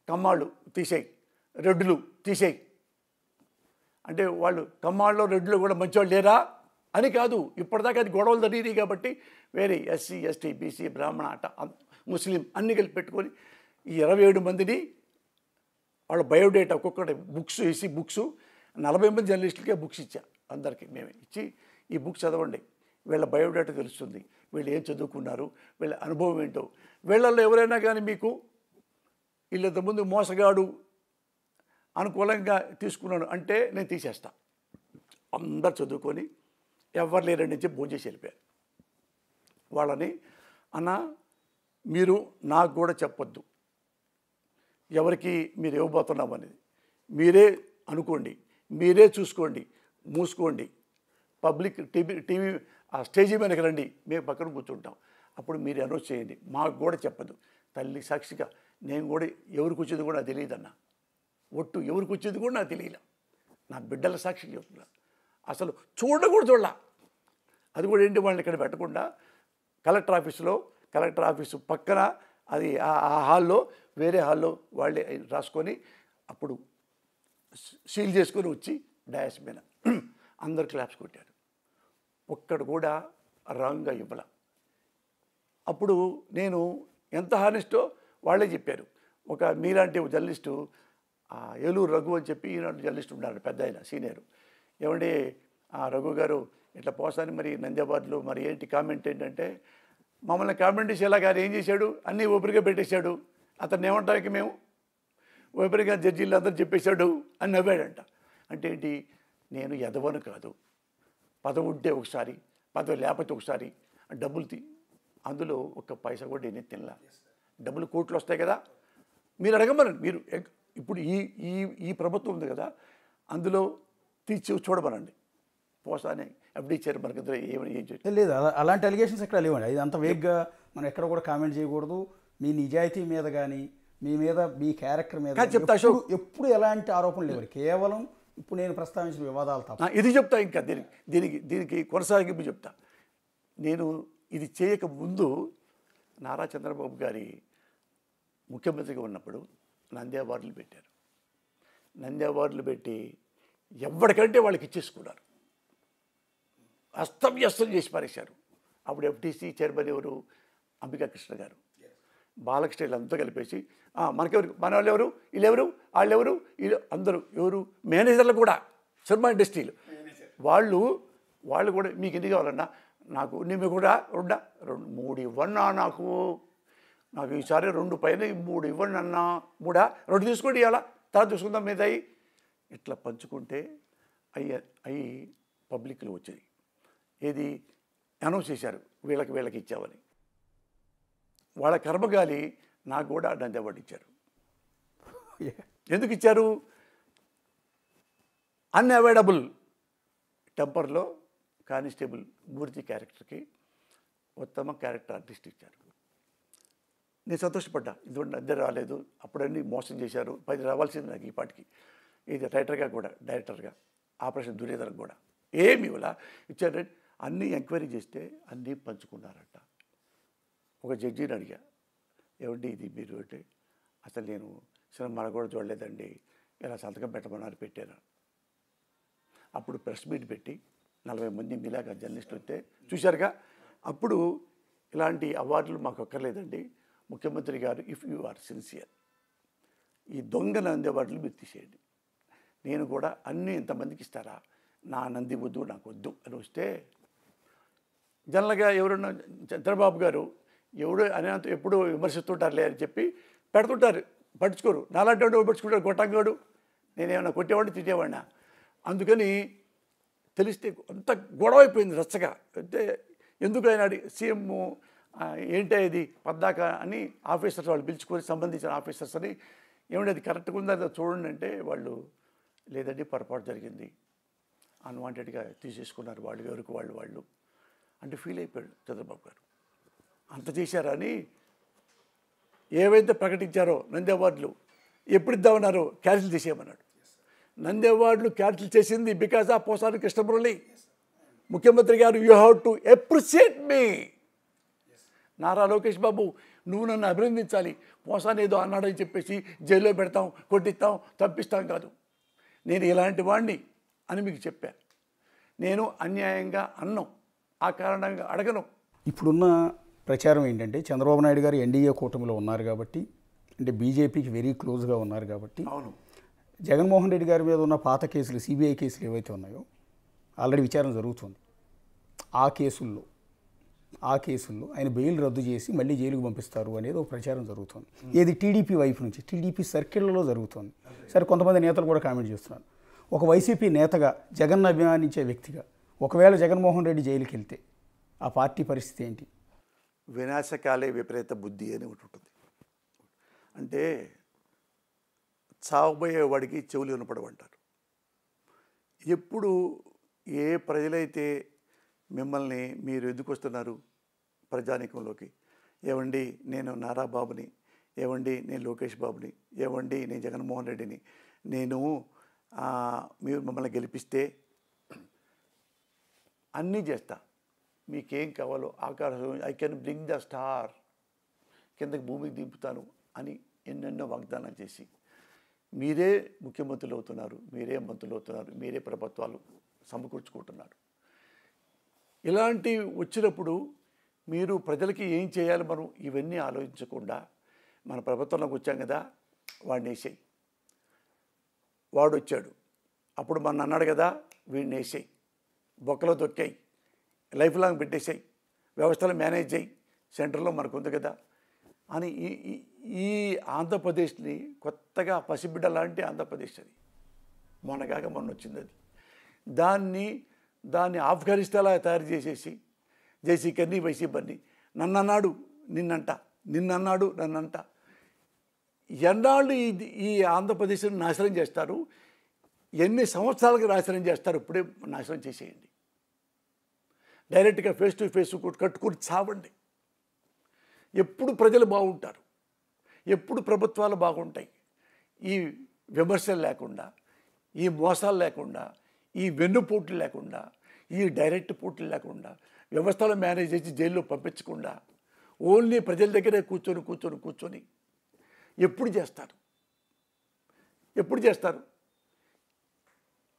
[SPEAKER 1] కమ్మాళ్ళు తీసేయి, రెడ్డులు తీసేయి. అంటే వాళ్ళు కమ్మాళ్ళు రెడ్లు కూడా మంచివాళ్ళు లేరా అని కాదు, ఇప్పటిదాకా అది గొడవలు జరిగినాయి కాబట్టి వేరే ఎస్సీ ఎస్టీ బీసీ బ్రాహ్మణ ముస్లిం అన్నీ కలిపి పెట్టుకొని ఈ 27 మందిని వాళ్ళ బయోడేటా ఒక్కొక్కటి బుక్స్ వేసి 40 మంది జర్నలిస్టులకే బుక్స్ ఇచ్చా. అందరికీ మేమే ఇచ్చి, ఈ బుక్స్ చదవండి, వీళ్ళ బయోడేటా తెలుస్తుంది, వీళ్ళు ఏం చదువుకున్నారు, వీళ్ళ అనుభవం ఏంటో. వీళ్ళల్లో ఎవరైనా కానీ మీకు వీళ్ళంతకుముందు మోసగాడు అనుకూలంగా తీసుకున్నాను అంటే నేను తీసేస్తా. అందరు చదువుకొని ఎవరు లేరని చెప్పి భోజనం చేసి వెళ్ళిపోయారు. వాళ్ళని అన్న మీరు నాకు కూడా చెప్పొద్దు ఎవరికి మీరు ఇవ్వబోతున్నాం అనేది, మీరే అనుకోండి, మీరే చూసుకోండి, మూసుకోండి, పబ్లిక్ టీవీ ఆ స్టేజీ మీదకి రండి, మేము పక్కన కూర్చుంటాం, అప్పుడు మీరు అనౌన్స్ చేయండి, మాకు కూడా చెప్పదు. తల్లి సాక్షిగా నేను కూడా ఎవరికి వచ్చేది కూడా నాకు తెలియదన్న, ఒట్టు ఎవరికి వచ్చేది కూడా నాకు తెలియలే, నా బిడ్డల సాక్షిగా చెప్తున్నా. అసలు చూడలా. అది కూడా ఏంటి, వాళ్ళని ఇక్కడ పెట్టకుండా కలెక్టర్ ఆఫీసు పక్కన అది ఆ హాల్లో వేరే హాల్లో వాళ్ళే రాసుకొని అప్పుడు సీల్ చేసుకొని వచ్చి డయాస్ మీద అందరు క్లాప్స్ కొట్టారు. ఒక్కడు కూడా రాంగ్గా ఇవ్వాల. అప్పుడు నేను ఎంత హానెస్టో వాళ్ళే చెప్పారు. ఒక మీలాంటి ఒక జర్నలిస్టు ఏలూరు రఘు అని చెప్పి ఈనాడు జర్నలిస్ట్ ఉన్నారు, పెద్ద ఆయన సీనియర్. ఏమండి రఘు గారు ఇట్లా పోసాని మరి నంద్యాబాద్లో మరి ఏంటి కామెంట్ ఏంటంటే, మమ్మల్ని కామెంట్ చేసేలా గారు ఏం చేశాడు, అన్నీ ఓపెన్గా పెట్టేశాడు, అతన్ని ఏమంటానికి మేము ఓపెన్గా జడ్జీలు అందరూ చెప్పేశాడు అని నవ్వాడంట. అంటే ఏంటి, నేను ఎదవను కాదు, పదవి ఉంటే ఒకసారి, పదవి లేకపోతే ఒకసారి డబ్బులు అందులో ఒక్క పైసా కూడా నేను తినలా. డబ్బులు కోట్లు వస్తాయి కదా, మీరు అడగమనండి. మీరు ఇప్పుడు ఈ ఈ ఈ ప్రభుత్వం ఉంది కదా, అందులో తీసి చూడమనండి. పోసానే ఎఫ్డీ చైర్మన్ కింద ఏం చేయాలి
[SPEAKER 2] లేదు, అలాంటి అలిగేషన్స్ ఎక్కడ లేవండి. అది అంత వేగ్గా మనం ఎక్కడ కూడా కామెంట్ చేయకూడదు. మీ నిజాయితీ మీద కానీ మీ మీద మీ క్యారెక్టర్ మీద
[SPEAKER 1] చెప్తా
[SPEAKER 2] ఎప్పుడు ఎలాంటి ఆరోపణలు లేవు. కేవలం ఇప్పుడు నేను ప్రస్తావించిన వివాదాలు తప్ప.
[SPEAKER 1] ఇది చెప్తా, ఇంకా దీనికి కొనసాగింపు చెప్తా. నేను ఇది చేయక ముందు నారా చంద్రబాబు గారి ముఖ్యమంత్రిగా ఉన్నప్పుడు నంది అవార్డులు పెట్టారు. నంది అవార్డులు పెట్టి ఎవరికంటే వాళ్ళకి ఇచ్చేసుకున్నారు, అస్తవ్యస్తం చేసి పారేశారు. అప్పుడు ఎఫ్టీసీ చైర్మన్ ఎవరు, అంబికా కృష్ణ గారు, బాలకృష్ణ వీళ్ళంతా కలిపేసి మనకెవరు, మన వాళ్ళు ఎవరు, వీళ్ళెవరు, వాళ్ళెవరు, వీళ్ళు అందరూ ఎవరు, మేనేజర్లు కూడా, సినిమా ఇండస్ట్రీలు వాళ్ళు కూడా మీకు ఎన్ని కావాలన్నా, నాకు నేను కూడా 3 ఇవ్వన్నా, నాకు ఈసారి 2 పైన 3 ఇవ్వండి అన్నా, 2 తీసుకోండి, ఇవ్వాలా తర్వాత చూసుకుందాం మీద అయ్యి ఇట్లా పంచుకుంటే అవి పబ్లిక్లో వచ్చాయి. ఏది అనౌన్స్ చేశారు, వీళ్ళకి ఇచ్చామని. వాళ్ళ కర్మగాలి నాకు కూడా నంది అవార్డు ఇచ్చారు. ఎందుకు ఇచ్చారు, అన్అవాయిడబుల్ టెంపర్లో కానిస్టేబుల్ మూర్తి క్యారెక్టర్కి ఉత్తమ క్యారెక్టర్ ఆర్టిస్ట్ ఇచ్చారు. నేను సంతోషపడ్డా, ఎందుకంటే నంది రాలేదు, అప్పుడన్నీ మోసం చేశారు, 10 రావాల్సింది నాకు ఈ పాటికి. ఇది రైటర్గా కూడా, డైరెక్టర్గా, ఆపరేషన్ దుర్యోధన కూడా ఏమి ఇవ్వలా ఇచ్చారు. అన్నీ ఎంక్వైరీ చేస్తే అన్నీ పంచుకున్నారట. ఒక జడ్జిని అడిగా, ఏమండి ఇది మీరు అంటే, అసలు నేను సినిమా కూడా చూడలేదండి, ఇలా సంతకం పెట్టమన్నారు, పెట్టాను. అప్పుడు ప్రెస్ మీట్ పెట్టి 40 మంది మీలాగా జర్నలిస్టులు వస్తే చూశారుగా, అప్పుడు ఇలాంటి అవార్డులు మాకు అక్కర్లేదండి, ముఖ్యమంత్రి గారు ఇఫ్ యూ ఆర్ సిన్సియర్ ఈ దొంగ నంది అవార్డులు మీరు తీసేయండి, నేను కూడా అన్నీ ఇంతమందికి ఇస్తారా, నా నంది వద్దు, నాకు వద్దు అని వస్తే, జనరల్గా ఎవరన్నా చంద్రబాబు గారు ఎవడు అనేంత ఎప్పుడూ విమర్శిస్తుంటారులే అని చెప్పి పెడుతుంటారు, పట్టించుకోరు. నాలాంటి వాడు పట్టించుకుంటారు, కొట్టంగాడు, నేనేమన్నా కొట్టేవాడిని తిట్టేవాడినా. అందుకని తెలిస్తే అంత గొడవ అయిపోయింది రచ్చగా. అంటే ఎందుకు ఆయన సీఎం ఏంటి ఇది పద్దాక అని ఆఫీసర్స్ వాళ్ళు పిలుచుకొని, సంబంధించిన ఆఫీసర్స్ అని, ఏమంటే అది కరెక్ట్గా ఉందా అది చూడండి అంటే, వాళ్ళు లేదండి పొరపాటు జరిగింది, అన్వాంటెడ్గా తీసేసుకున్నారు వాళ్ళు, ఎవరికి వాళ్ళు అంటే ఫీల్ అయిపోయాడు చంద్రబాబు గారు. అంత చేశారని ఏవైతే ప్రకటించారో నంది అవార్డులు ఎప్పుడు ఇద్దామన్నారో క్యాన్సిల్ చేసేయమన్నాడు. నంది అవార్డులు క్యాన్సిల్ చేసింది బికాజ్ ఆఫ్ పోసాని కృష్ణమురళి. ముఖ్యమంత్రి గారు యూ హ్యావ్ టు అప్రిషియేట్ మీ. నారా లోకేష్ బాబు, నువ్వు నన్ను అభినందించాలి, పోసాని ఏదో అన్నాడని చెప్పేసి జైల్లో పెడతాం, కొట్టిస్తాం, తప్పిస్తాం కాదు. నేను ఇలాంటి వాడిని అని మీకు చెప్పాను. నేను అన్యాయంగా అన్నం, ఆ కారణంగా అడగను.
[SPEAKER 2] ఇప్పుడున్న ప్రచారం ఏంటంటే, చంద్రబాబు నాయుడు గారు ఎన్డీఏ కూటమిలో ఉన్నారు కాబట్టి, అంటే బీజేపీకి వెరీ క్లోజ్గా ఉన్నారు కాబట్టి,
[SPEAKER 1] అవును,
[SPEAKER 2] జగన్మోహన్ రెడ్డి గారి మీద ఉన్న పాత కేసులు, సిబిఐ కేసులు ఏవైతే ఉన్నాయో ఆల్రెడీ విచారణ జరుగుతుంది. ఆ కేసుల్లో ఆయన బెయిల్ రద్దు చేసి మళ్ళీ జైలుకు పంపిస్తారు అనేది ఒక ప్రచారం జరుగుతుంది. ఏది టీడీపీ వైపు నుంచి, టీడీపీ సర్కిల్లో జరుగుతుంది. సరే, కొంతమంది నేతలు కూడా కామెంట్ చేస్తున్నారు. ఒక వైసీపీ నేతగా, జగన్ అభిమానించే వ్యక్తిగా, ఒకవేళ జగన్మోహన్ రెడ్డి జైలుకి వెళ్తే ఆ పార్టీ పరిస్థితి ఏంటి?
[SPEAKER 1] వినాశకాలే విపరీత బుద్ధి అని ఒకటి ఉంటుంది. అంటే చావబోయేవాడికి చెవులు వినపడవంటారు. ఎప్పుడు ఏ ప్రజలైతే మిమ్మల్ని మీరు ఎందుకు వస్తున్నారు ప్రజానీకంలోకి, ఏవండి నేను నారా బాబుని, ఏవండి నేను లోకేష్ బాబుని, ఏవండి నేను జగన్మోహన్ రెడ్డిని, నేను మీరు మమ్మల్ని గెలిపిస్తే అన్నీ చేస్తా, మీకేం కావాలో ఆకాశం, I can bring the star, కిందకి భూమికి దింపుతాను అని ఎన్నెన్నో వాగ్దానం చేసి మీరే ముఖ్యమంత్రులు అవుతున్నారు, మీరే మంత్రులు అవుతున్నారు, మీరే ప్రభుత్వాలు సమకూర్చుకుంటున్నారు. ఇలాంటి వచ్చినప్పుడు మీరు ప్రజలకి ఏం చేయాలి, మనం ఇవన్నీ ఆలోచించకుండా మన ప్రభుత్వంలోకి వచ్చాం కదా, వాడిని వేసేయి. వాడు వచ్చాడు, అప్పుడు మన అన్నాడు కదా, వీడిని వేసేయి, బొక్కలో తొక్కాయి, లైఫ్ లాంగ్ పెట్టేసాయి, వ్యవస్థలు మేనేజ్ చేయి, సెంటర్లో మనకు ఉంది కదా అని ఈ ఆంధ్రప్రదేశ్ని కొత్తగా పసిబిడ్డ లాంటి ఆంధ్రప్రదేశ్ అది. మొన్న వచ్చింది అది. దాన్ని ఆఫ్ఘనిస్తాన్లా తయారు చేసేసి జైసీ కన్నీ వైసీ బన్నీ నన్నన్నాడు నన్నంట ఎన్నాళ్ళు ఈ ఆంధ్రప్రదేశ్ని నాశనం చేస్తారు, ఎన్ని సంవత్సరాలకు నాశనం చేస్తారు, ఇప్పుడే నాశనం చేసేయండి. డైరెక్ట్గా ఫేస్ టు ఫేస్ కట్టుకుని చావండి. ఎప్పుడు ప్రజలు బాగుంటారు, ఎప్పుడు ప్రభుత్వాలు బాగుంటాయి. ఈ విమర్శలు లేకుండా, ఈ మోసాలు లేకుండా, ఈ వెన్నుపోట్లు లేకుండా, ఈ డైరెక్ట్ పోట్లు లేకుండా, వ్యవస్థలు మేనేజ్ చేసి జైల్లో పంపించకుండా ఓన్లీ ప్రజల దగ్గరే కూర్చొని ఎప్పుడు చేస్తారు?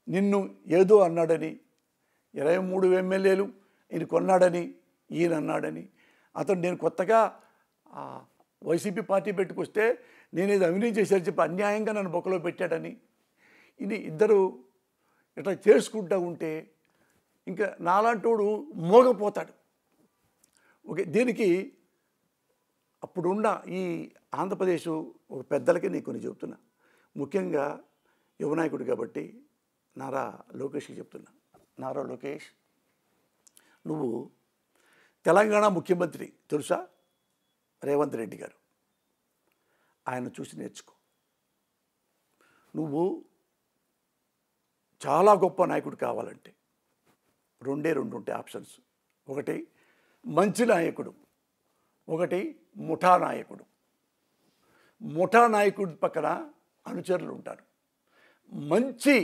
[SPEAKER 1] నిన్ను ఏదో అన్నాడని 23 ఎమ్మెల్యేలు ఈయన కొన్నాడని, ఈయన అన్నాడని, అతను నేను కొత్తగా వైసీపీ పార్టీ పెట్టుకొస్తే నేనేదో అవినీతి చేశారని చెప్పి అన్యాయంగా నన్ను బొక్కలో పెట్టాడని, ఇది ఇద్దరు ఇట్లా చేసుకుంటూ ఉంటే ఇంకా నాలాంటోడు మోగపోతాడు. ఓకే, దీనికి అప్పుడున్న ఈ ఆంధ్రప్రదేశ్ ఒక పెద్దలకి నేను కొన్ని చెప్తున్నా, ముఖ్యంగా యువనాయకుడు కాబట్టి నారా లోకేష్కి చెప్తున్నా. నారా లోకేష్, నువ్వు తెలంగాణ ముఖ్యమంత్రి తెలుసా? రేవంత్ రెడ్డి గారు. ఆయన చూసి నేర్చుకో. నువ్వు చాలా గొప్ప నాయకుడు కావాలంటే రెండు ఉంటాయి ఆప్షన్స్. ఒకటి మంచి నాయకుడు, ఒకటి ముఠా నాయకుడు. ముఠా నాయకుడి పక్కన అనుచరులు ఉంటారు, మంచి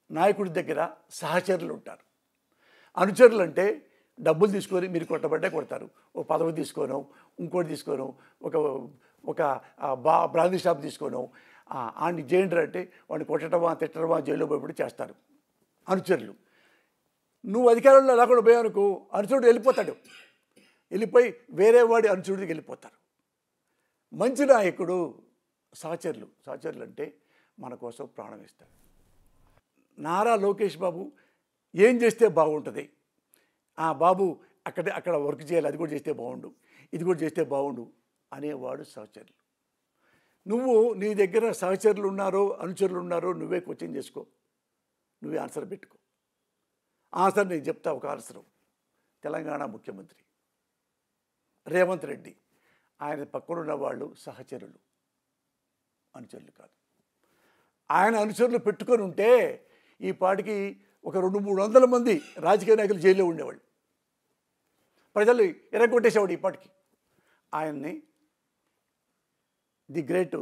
[SPEAKER 1] నాయకుడి దగ్గర సహచరులు ఉంటారు. అనుచరులు అంటే డబ్బులు తీసుకొని మీరు కొట్టబడ్డే కొడతారు, ఓ పదవి తీసుకోను, ఇంకోటి తీసుకోను, ఒక బ్రాందీ షాప్ తీసుకోను, ఆడిని చేయండి అంటే వాడిని కొట్టడమా తిట్టడమా జైల్లో పోయి చేస్తారు అనుచరులు. నువ్వు అధికారంలో లేకుండా పోయానుకో అనుచరుడు వెళ్ళిపోయి వేరే వాడి అనుచరుడికి వెళ్ళిపోతారు. మంచి నాయకుడు సహచరులు అంటే మన కోసం ప్రాణం ఇస్తారు. నారా లోకేష్ బాబు ఏం చేస్తే బాగుంటుంది, బాబు అక్కడ వర్క్ చేయాలి, అది కూడా చేస్తే బాగుండు, ఇది కూడా చేస్తే బాగుండు అనేవాడు సహచరులు. నువ్వు నీ దగ్గర సహచరులు ఉన్నారో అనుచరులు ఉన్నారో నువ్వే కోచింగ్ చేసుకో, నువ్వే ఆన్సర్ పెట్టుకో. ఆన్సర్ నేను చెప్తా. ఒక ఆన్సరు తెలంగాణ ముఖ్యమంత్రి రేవంత్ రెడ్డి, ఆయన పక్కన ఉన్న వాళ్ళు సహచరులు, అనుచరులు కాదు. ఆయన అనుచరులు పెట్టుకొని ఉంటే ఈ పాటికి ఒక 200-300 మంది రాజకీయ నాయకులు జైల్లో ఉండేవాళ్ళు, ప్రజలు ఎరగొట్టేసేవాడు. ఈ పాటికి ఆయన్ని ది గ్రేట్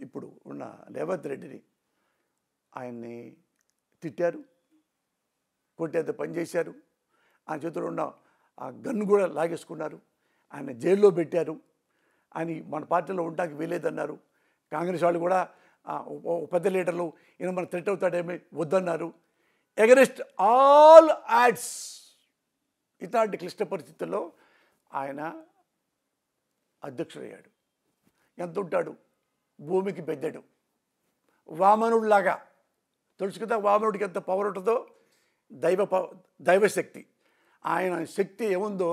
[SPEAKER 1] ఇప్పుడు ఉన్న రేవంత్ రెడ్డిని ఆయన్ని తిట్టారు, కొట్టేంత పనిచేశారు. ఆయన చేతిలో ఉన్న ఆ గన్ను కూడా లాగేసుకున్నారు, ఆయన జైల్లో పెట్టారు. ఆయన మన పార్టీలో ఉండడానికి వీలేదన్నారు. కాంగ్రెస్ వాళ్ళు కూడా పెద్ద లీడర్లు ఈయన మన థ్రెట్ అవుతాడేమీ వద్దన్నారు. ఎగరెస్ట్ ఆల్ యాడ్స్. ఇట్లాంటి క్లిష్ట పరిస్థితుల్లో ఆయన అధ్యక్షుడయ్యాడు. ఎంత ఉంటాడు? భూమికి పెద్దడు, వామనుడిలాగా. తెలుసు కదా వామనుడికి ఎంత పవర్ ఉంటుందో, దైవశక్తి. ఆయన శక్తి ఏముందో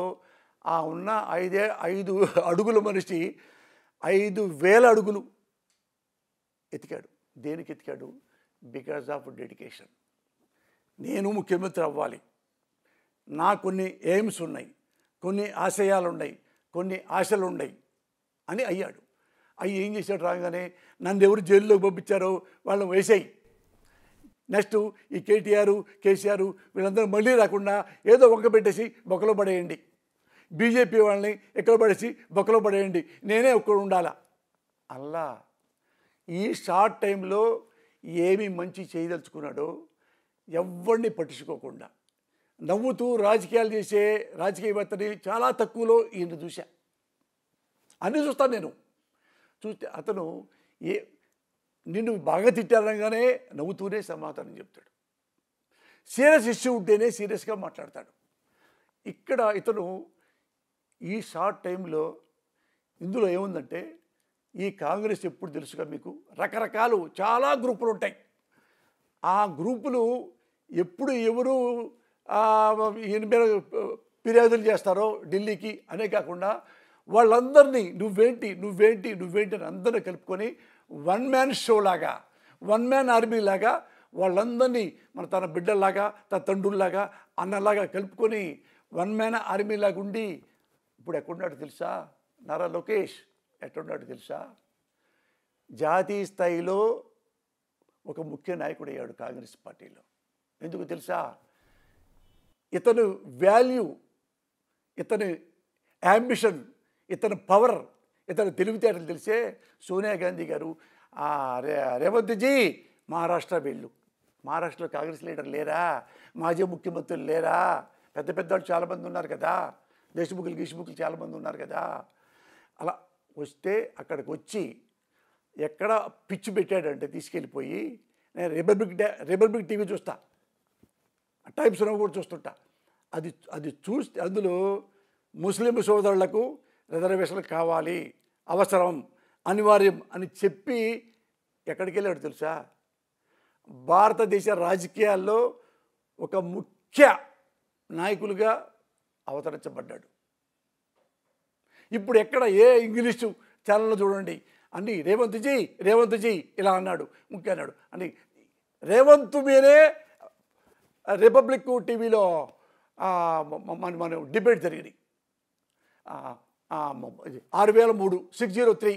[SPEAKER 1] ఉన్న 5 అడుగుల మనిషి 5,000 అడుగులు ఎతికాడు. దేనికి ఎతికాడు? Because of dedication. నేను ముఖ్యమంత్రి అవ్వాలి, నా కొన్ని ఎయిమ్స్ ఉన్నాయి, కొన్ని ఆశయాలు ఉన్నాయి, కొన్ని ఆశలు ఉన్నాయి అని అయ్యాడు. ఏం చేశాడు? రాగానే నన్ను ఎవరు జైల్లోకి పంపించారో వాళ్ళని వేసేయి, నెక్స్ట్ ఈ కేటీఆర్ కేసీఆర్ వీళ్ళందరూ మళ్ళీ రాకుండా ఏదో వంక పెట్టేసి బొక్కలో పడేయండి, బీజేపీ వాళ్ళని ఎక్కడ పడేసి బొక్కలో పడేయండి, నేనే ఒక్కడు ఉండాలా. అలా ఈ షార్ట్ టైంలో ఏమి మంచి చేయదలుచుకున్నాడో ఎవరిని పట్టించుకోకుండా నవ్వుతూ రాజకీయాలు చేసే రాజకీయవేత్తని చాలా తక్కువలో ఈయన చూశా. అన్నీ చూస్తాను నేను. చూస్తే అతను నిన్ను బాగా తిట్టారనగానే నవ్వుతూనే సమాధానం చెప్తాడు. సీరియస్ ఇష్యూ ఉంటేనే సీరియస్గా మాట్లాడతాడు. ఇక్కడ ఇతను ఈ షార్ట్ టైంలో ఇందులో ఏముందంటే ఈ కాంగ్రెస్ ఎప్పుడు తెలుసుగా మీకు రకరకాలు చాలా గ్రూపులు ఉంటాయి. ఆ గ్రూపులు ఎప్పుడు ఎవరు ఈయన మీద ఫిర్యాదులు చేస్తారో ఢిల్లీకి అనే కాకుండా వాళ్ళందరినీ నువ్వేంటి నువ్వేంటి నువ్వేంటి అని అందరినీ కలుపుకొని వన్ మ్యాన్ షో లాగా, వన్ మ్యాన్ ఆర్మీ లాగా వాళ్ళందరినీ తన బిడ్డల్లాగా, తన తండ్రుల్లాగా, అన్నలాగా కలుపుకొని వన్ మ్యాన్ ఆర్మీ లాగా ఉండి ఇప్పుడు ఎక్కడున్నాడు తెలుసా? నారా లోకేష్ ఎక్కడున్నాడు తెలుసా? జాతీయ స్థాయిలో ఒక ముఖ్య నాయకుడు అయ్యాడు కాంగ్రెస్ పార్టీలో. ఎందుకు తెలుసా? ఇతను వాల్యూ, ఇతని యాంబిషన్, ఇతని పవర్, ఇతని తెలివితేటలు తెలిసే సోనియా గాంధీ గారు రేవంత్జీ మహారాష్ట్ర వెళ్ళు, మహారాష్ట్రలో కాంగ్రెస్ లీడర్ లేరా, మాజీ ముఖ్యమంత్రులు లేరా, పెద్ద పెద్దవాళ్ళు చాలామంది ఉన్నారు కదా, దేశముఖులు చాలామంది ఉన్నారు కదా. అలా వస్తే అక్కడికి వచ్చి ఎక్కడ పిచ్చి పెట్టాడంటే తీసుకెళ్ళిపోయి, నేను రిపబ్లిక్ టీవీ చూస్తా, టైమ్స్ కూడా చూస్తుంటా, అది చూస్తే అందులో ముస్లిం సోదరులకు రిజర్వేషన్లు కావాలి, అవసరం, అనివార్యం అని చెప్పి ఎక్కడికి వెళ్ళాడు తెలుసా? భారతదేశ రాజకీయాల్లో ఒక ముఖ్య నాయకులుగా అవతరించబడ్డాడు. ఇప్పుడు ఎక్కడ ఏ ఇంగ్లీషు ఛానల్లో చూడండి అన్నీ రేవంత్జీ ఇలా అన్నాడు, ముఖ్య అన్నాడు అని. రేవంత్ మీరే రిపబ్లిక్ టీవీలో మన డిబేట్ జరిగింది. 6003 603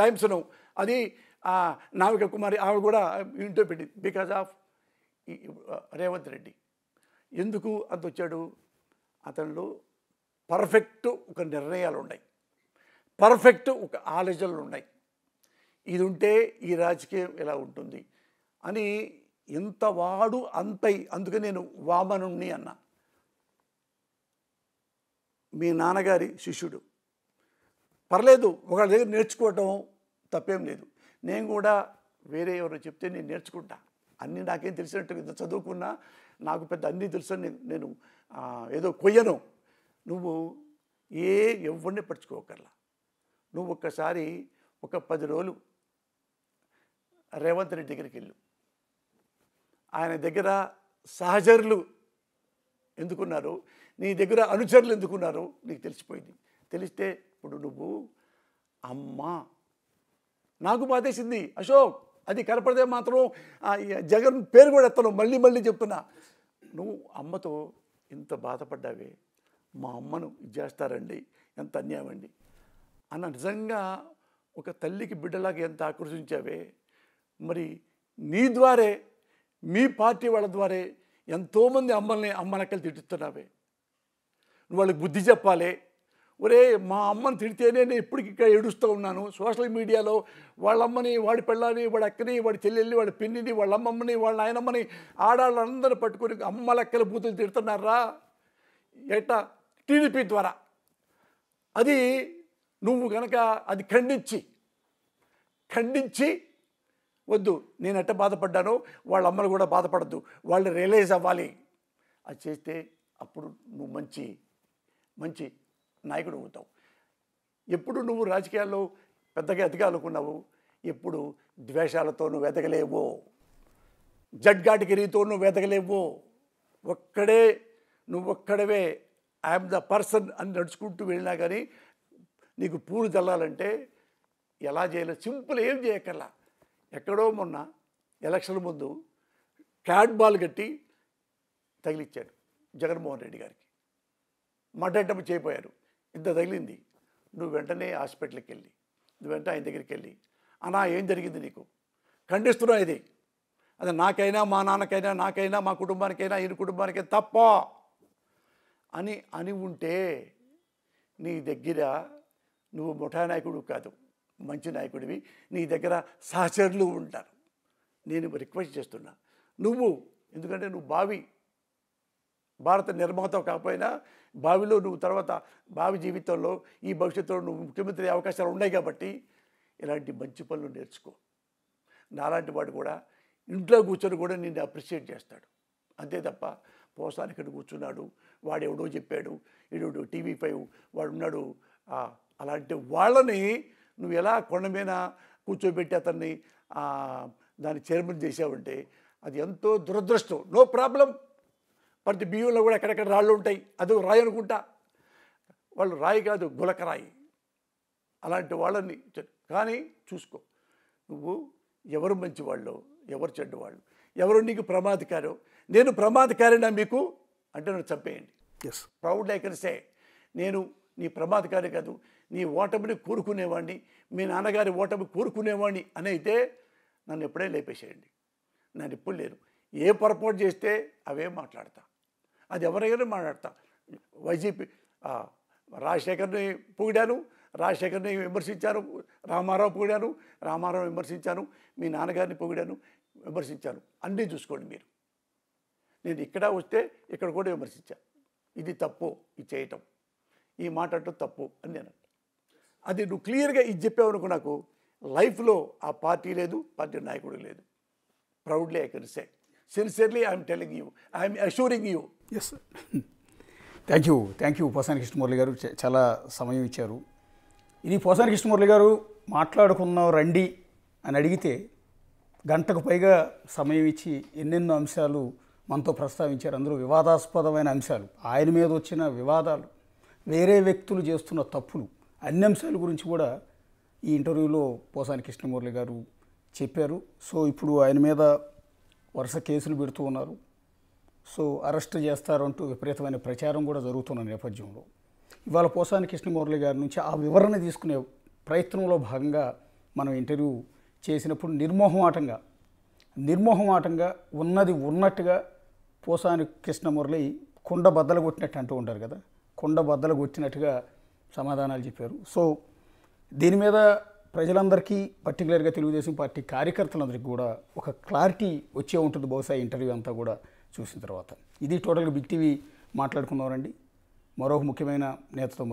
[SPEAKER 1] టైమ్స్ను అది నావిక కుమారి ఆమె కూడా ఇంటో పెట్టింది బికాజ్ ఆఫ్ రేవంత్ రెడ్డి. ఎందుకు అంత వచ్చాడు? అతనిలో పర్ఫెక్ట్ ఒక నిర్ణయాలు ఉన్నాయి, పర్ఫెక్ట్ ఒక ఆలోచనలు ఉన్నాయి. ఇది ఉంటే ఈ రాజకీయం ఎలా ఉంటుంది అని ఎంత వాడు అంతై. అందుకని నేను వామనుణ్ణి అన్నా. మీ నాన్నగారి శిష్యుడు, పర్లేదు ఒకళ్ళ దగ్గర నేర్చుకోవటం తప్పేం లేదు. నేను కూడా వేరే ఎవరో చెప్తే నేను నేర్చుకుంటా. అన్నీ నాకేం తెలిసినట్టు ఇంత చదువుకున్నా నాకు పెద్ద అన్నీ తెలుసని నేను ఏదో కొయ్యను. నువ్వు ఎవరిని పట్టించుకోకర్లా. నువ్వు ఒక్కసారి ఒక 10 రోజులు రేవంత్ రెడ్డి దగ్గరికి వెళ్ళు. ఆయన దగ్గర సహచరులు ఎందుకున్నారు, నీ దగ్గర అనుచరులు ఎందుకున్నారు నీకు తెలిసిపోయింది. తెలిస్తే ఇప్పుడు నువ్వు అమ్మా నాకు బాధేసింది అశోక్, అది కనపడితే మాత్రం జగన్ పేరు కూడా ఎత్తను, మళ్ళీ చెప్తున్నా. నువ్వు అమ్మతో ఇంత బాధపడ్డావే, మా అమ్మను ఇది చేస్తారండి, ఎంత అన్యాయం అండి అన్న నిజంగా ఒక తల్లికి బిడ్డలాగా ఎంత ఆకర్షించావే. మరి నీ ద్వారే, మీ పార్టీ వాళ్ళ ద్వారే ఎంతోమంది అమ్మలక్కలు తిట్టుతున్నావే. నువ్వు వాళ్ళకి బుద్ధి చెప్పాలి. ఒరే మా అమ్మని తిడితేనే నేను ఇప్పటికి ఇక్కడ ఏడుస్తూ ఉన్నాను. సోషల్ మీడియాలో వాళ్ళ అమ్మని, వాడి పెళ్ళాన్ని, వాడి అక్కని, వాడి చెల్లెల్ని, వాడి పిన్నిని, వాళ్ళ అమ్మమ్మని, వాళ్ళ నాయనమ్మని, ఆడాళ్ళందరూ పట్టుకొని అమ్మలక్కల బూతులు తిడుతున్నారా ఎట్టా? టీడీపీ ద్వారా. అది నువ్వు కనుక అది ఖండించి వద్దు, నేను ఎట్ట బాధపడ్డానో వాళ్ళ అమ్మలు కూడా బాధపడద్దు, వాళ్ళు రియలైజ్ అవ్వాలి. అది చేస్తే అప్పుడు నువ్వు మంచి నాయకుడు అవుతావు. ఎప్పుడు నువ్వు రాజకీయాల్లో పెద్దగా ఎదగాలనుకున్నావు, ఎప్పుడు ద్వేషాలతో నువ్వు ఎదగలేవు, జడ్గాటిగిరితో నువ్వు ఎదగలేవు. నువ్వొక్కడవే ఐఎమ్ ద పర్సన్ అని నడుచుకుంటూ వెళ్ళినా కానీ నీకు పూలు చల్లాలంటే ఎలా చేయాలి? సింపుల్, ఏం చేయక్కర్లా. ఎక్కడో మొన్న ఎలక్షన్ ముందు క్యాట్ బాల్ కట్టి తగిలిచ్చాడు జగన్మోహన్ రెడ్డి గారికి. మడ్డంటప్పుడు చేయిపోయారు, ఇంత తగిలింది. నువ్వు వెంటనే హాస్పిటల్కి వెళ్ళి, నువ్వు వెంటనే ఆయన దగ్గరికి వెళ్ళి, అన్నా ఏం జరిగింది నీకు, ఖండిస్తున్నా ఇది, అది నాకైనా, మా నాన్నకైనా, నాకైనా, మా కుటుంబానికైనా, ఈయన కుటుంబానికైనా తప్ప అని ఉంటే నీ దగ్గర నువ్వు ముఠా నాయకుడు కాదు, మంచి నాయకుడివి. నీ దగ్గర సహచరులు ఉంటారు. నేను రిక్వెస్ట్ చేస్తున్నా, ఎందుకంటే నువ్వు భారత నిర్మాత కాకపోయినా భావిలో నువ్వు తర్వాత భావి జీవితంలో ఈ భవిష్యత్తులో నువ్వు ముఖ్యమంత్రి అవకాశాలు ఉన్నాయి కాబట్టి ఇలాంటి మంచి పనులు నేర్చుకో. నాలాంటి వాడు కూడా ఇంట్లో కూర్చొని కూడా నిన్ను అప్రిషియేట్ చేస్తాడు. అంతే తప్ప పోసాని ఇక్కడ కూర్చున్నాడు, వాడు ఎవడో చెప్పాడు, ఈడు TV5 వాడు ఉన్నాడు అలాంటి వాళ్ళని నువ్వు ఎలా కొండ మీద కూర్చోబెట్టి అతన్ని దాన్ని చైర్మన్ చేసావంటే అది ఎంతో దురదృష్టం. నో ప్రాబ్లం, ప్రతి బియ్యంలో కూడా ఎక్కడెక్కడ రాళ్ళు ఉంటాయి, అది రాయి అనుకుంటా. వాళ్ళు రాయి కాదు, గులకరాయి. అలాంటి వాళ్ళని కానీ చూసుకో, నువ్వు ఎవరు మంచివాళ్ళు, ఎవరు చెడ్డవాళ్ళు, ఎవరు నీకు ప్రమాదకారో. నేను ప్రమాదకారినా మీకు అంటే నన్ను చంపేయండి. ప్రౌడ్ ఐ కెన్ సే, నేను నీ ప్రమాదకారి కాదు, నీ ఓటమిని కోరుకునేవాడిని, మీ నాన్నగారి ఓటమి కోరుకునేవాడిని అని అయితే నన్ను ఎప్పుడే లేపేసేయండి. నేను ఎప్పుడు లేను. ఏ పొరపాటు చేస్తే అవే మాట్లాడతా, అది ఎవరైనా మాట్లాడతా. వైసీపీ రాజశేఖర్ని పొగిడాను, రాజశేఖర్ని విమర్శించాను, రామారావు పొగిడాను, రామారావు విమర్శించాను, మీ నాన్నగారిని పొగిడాను, విమర్శించాను. అన్నీ చూసుకోండి మీరు. నేను ఇక్కడ వస్తే ఇక్కడ కూడా విమర్శించాను. ఇది తప్పు, ఇది చేయటం, ఈ మాట అంటూ తప్పు అని నేను. అది నువ్వు క్లియర్గా ఇది చెప్పావనుకో, నాకు లైఫ్లో ఆ పార్టీ లేదు, పార్టీ నాయకుడు లేదు. Proudly I can say, sincerely I'm telling you, I'm assuring you.
[SPEAKER 2] Yes, thank you Posani Krishnamurali garu, చాలా సమయం ఇచ్చారు. ఇది పోసాని కృష్ణమురళి గారు మాట్లాడుకున్నాం రండి అని అడిగితే గంటకు పైగా సమయం ఇచ్చి ఎన్నెన్నో అంశాలు మనతో ప్రస్తావించారు. అందులో వివాదాస్పదమైన అంశాలు, ఆయన మీద వచ్చిన వివాదాలు, వేరే వ్యక్తులు చేస్తున్న తప్పులు, అన్ని అంశాల గురించి కూడా ఈ ఇంటర్వ్యూలో పోసాని కృష్ణమురళి గారు చెప్పారు. సో ఇప్పుడు ఆయన మీద వరుస కేసులు పెడుతూ ఉన్నారు. సో అరెస్ట్ చేస్తారంటూ విపరీతమైన ప్రచారం కూడా జరుగుతున్న నేపథ్యంలో ఇవాళ పోసాని కృష్ణమురళి గారి నుంచి ఆ వివరణ తీసుకునే ప్రయత్నంలో భాగంగా మనం ఇంటర్వ్యూ చేసినప్పుడు నిర్మోహమాటంగా ఉన్నది ఉన్నట్టుగా పోసాని కృష్ణమురళి కుండ బద్దలు కొట్టినట్టు అంటూ ఉంటారు కదా, కుండ బద్దలు కొట్టినట్టుగా సమాధానాలు చెప్పారు. సో దీని మీద ప్రజలందరికీ, పర్టికులర్గా తెలుగుదేశం పార్టీ కార్యకర్తలందరికీ కూడా ఒక క్లారిటీ వచ్చే ఉంటుంది బహుశా ఇంటర్వ్యూ అంతా కూడా చూసిన తర్వాత. ఇది టోటల్గా బిగ్ టీవీ మాట్లాడుకున్నారండి. మరొక ముఖ్యమైన నేతతో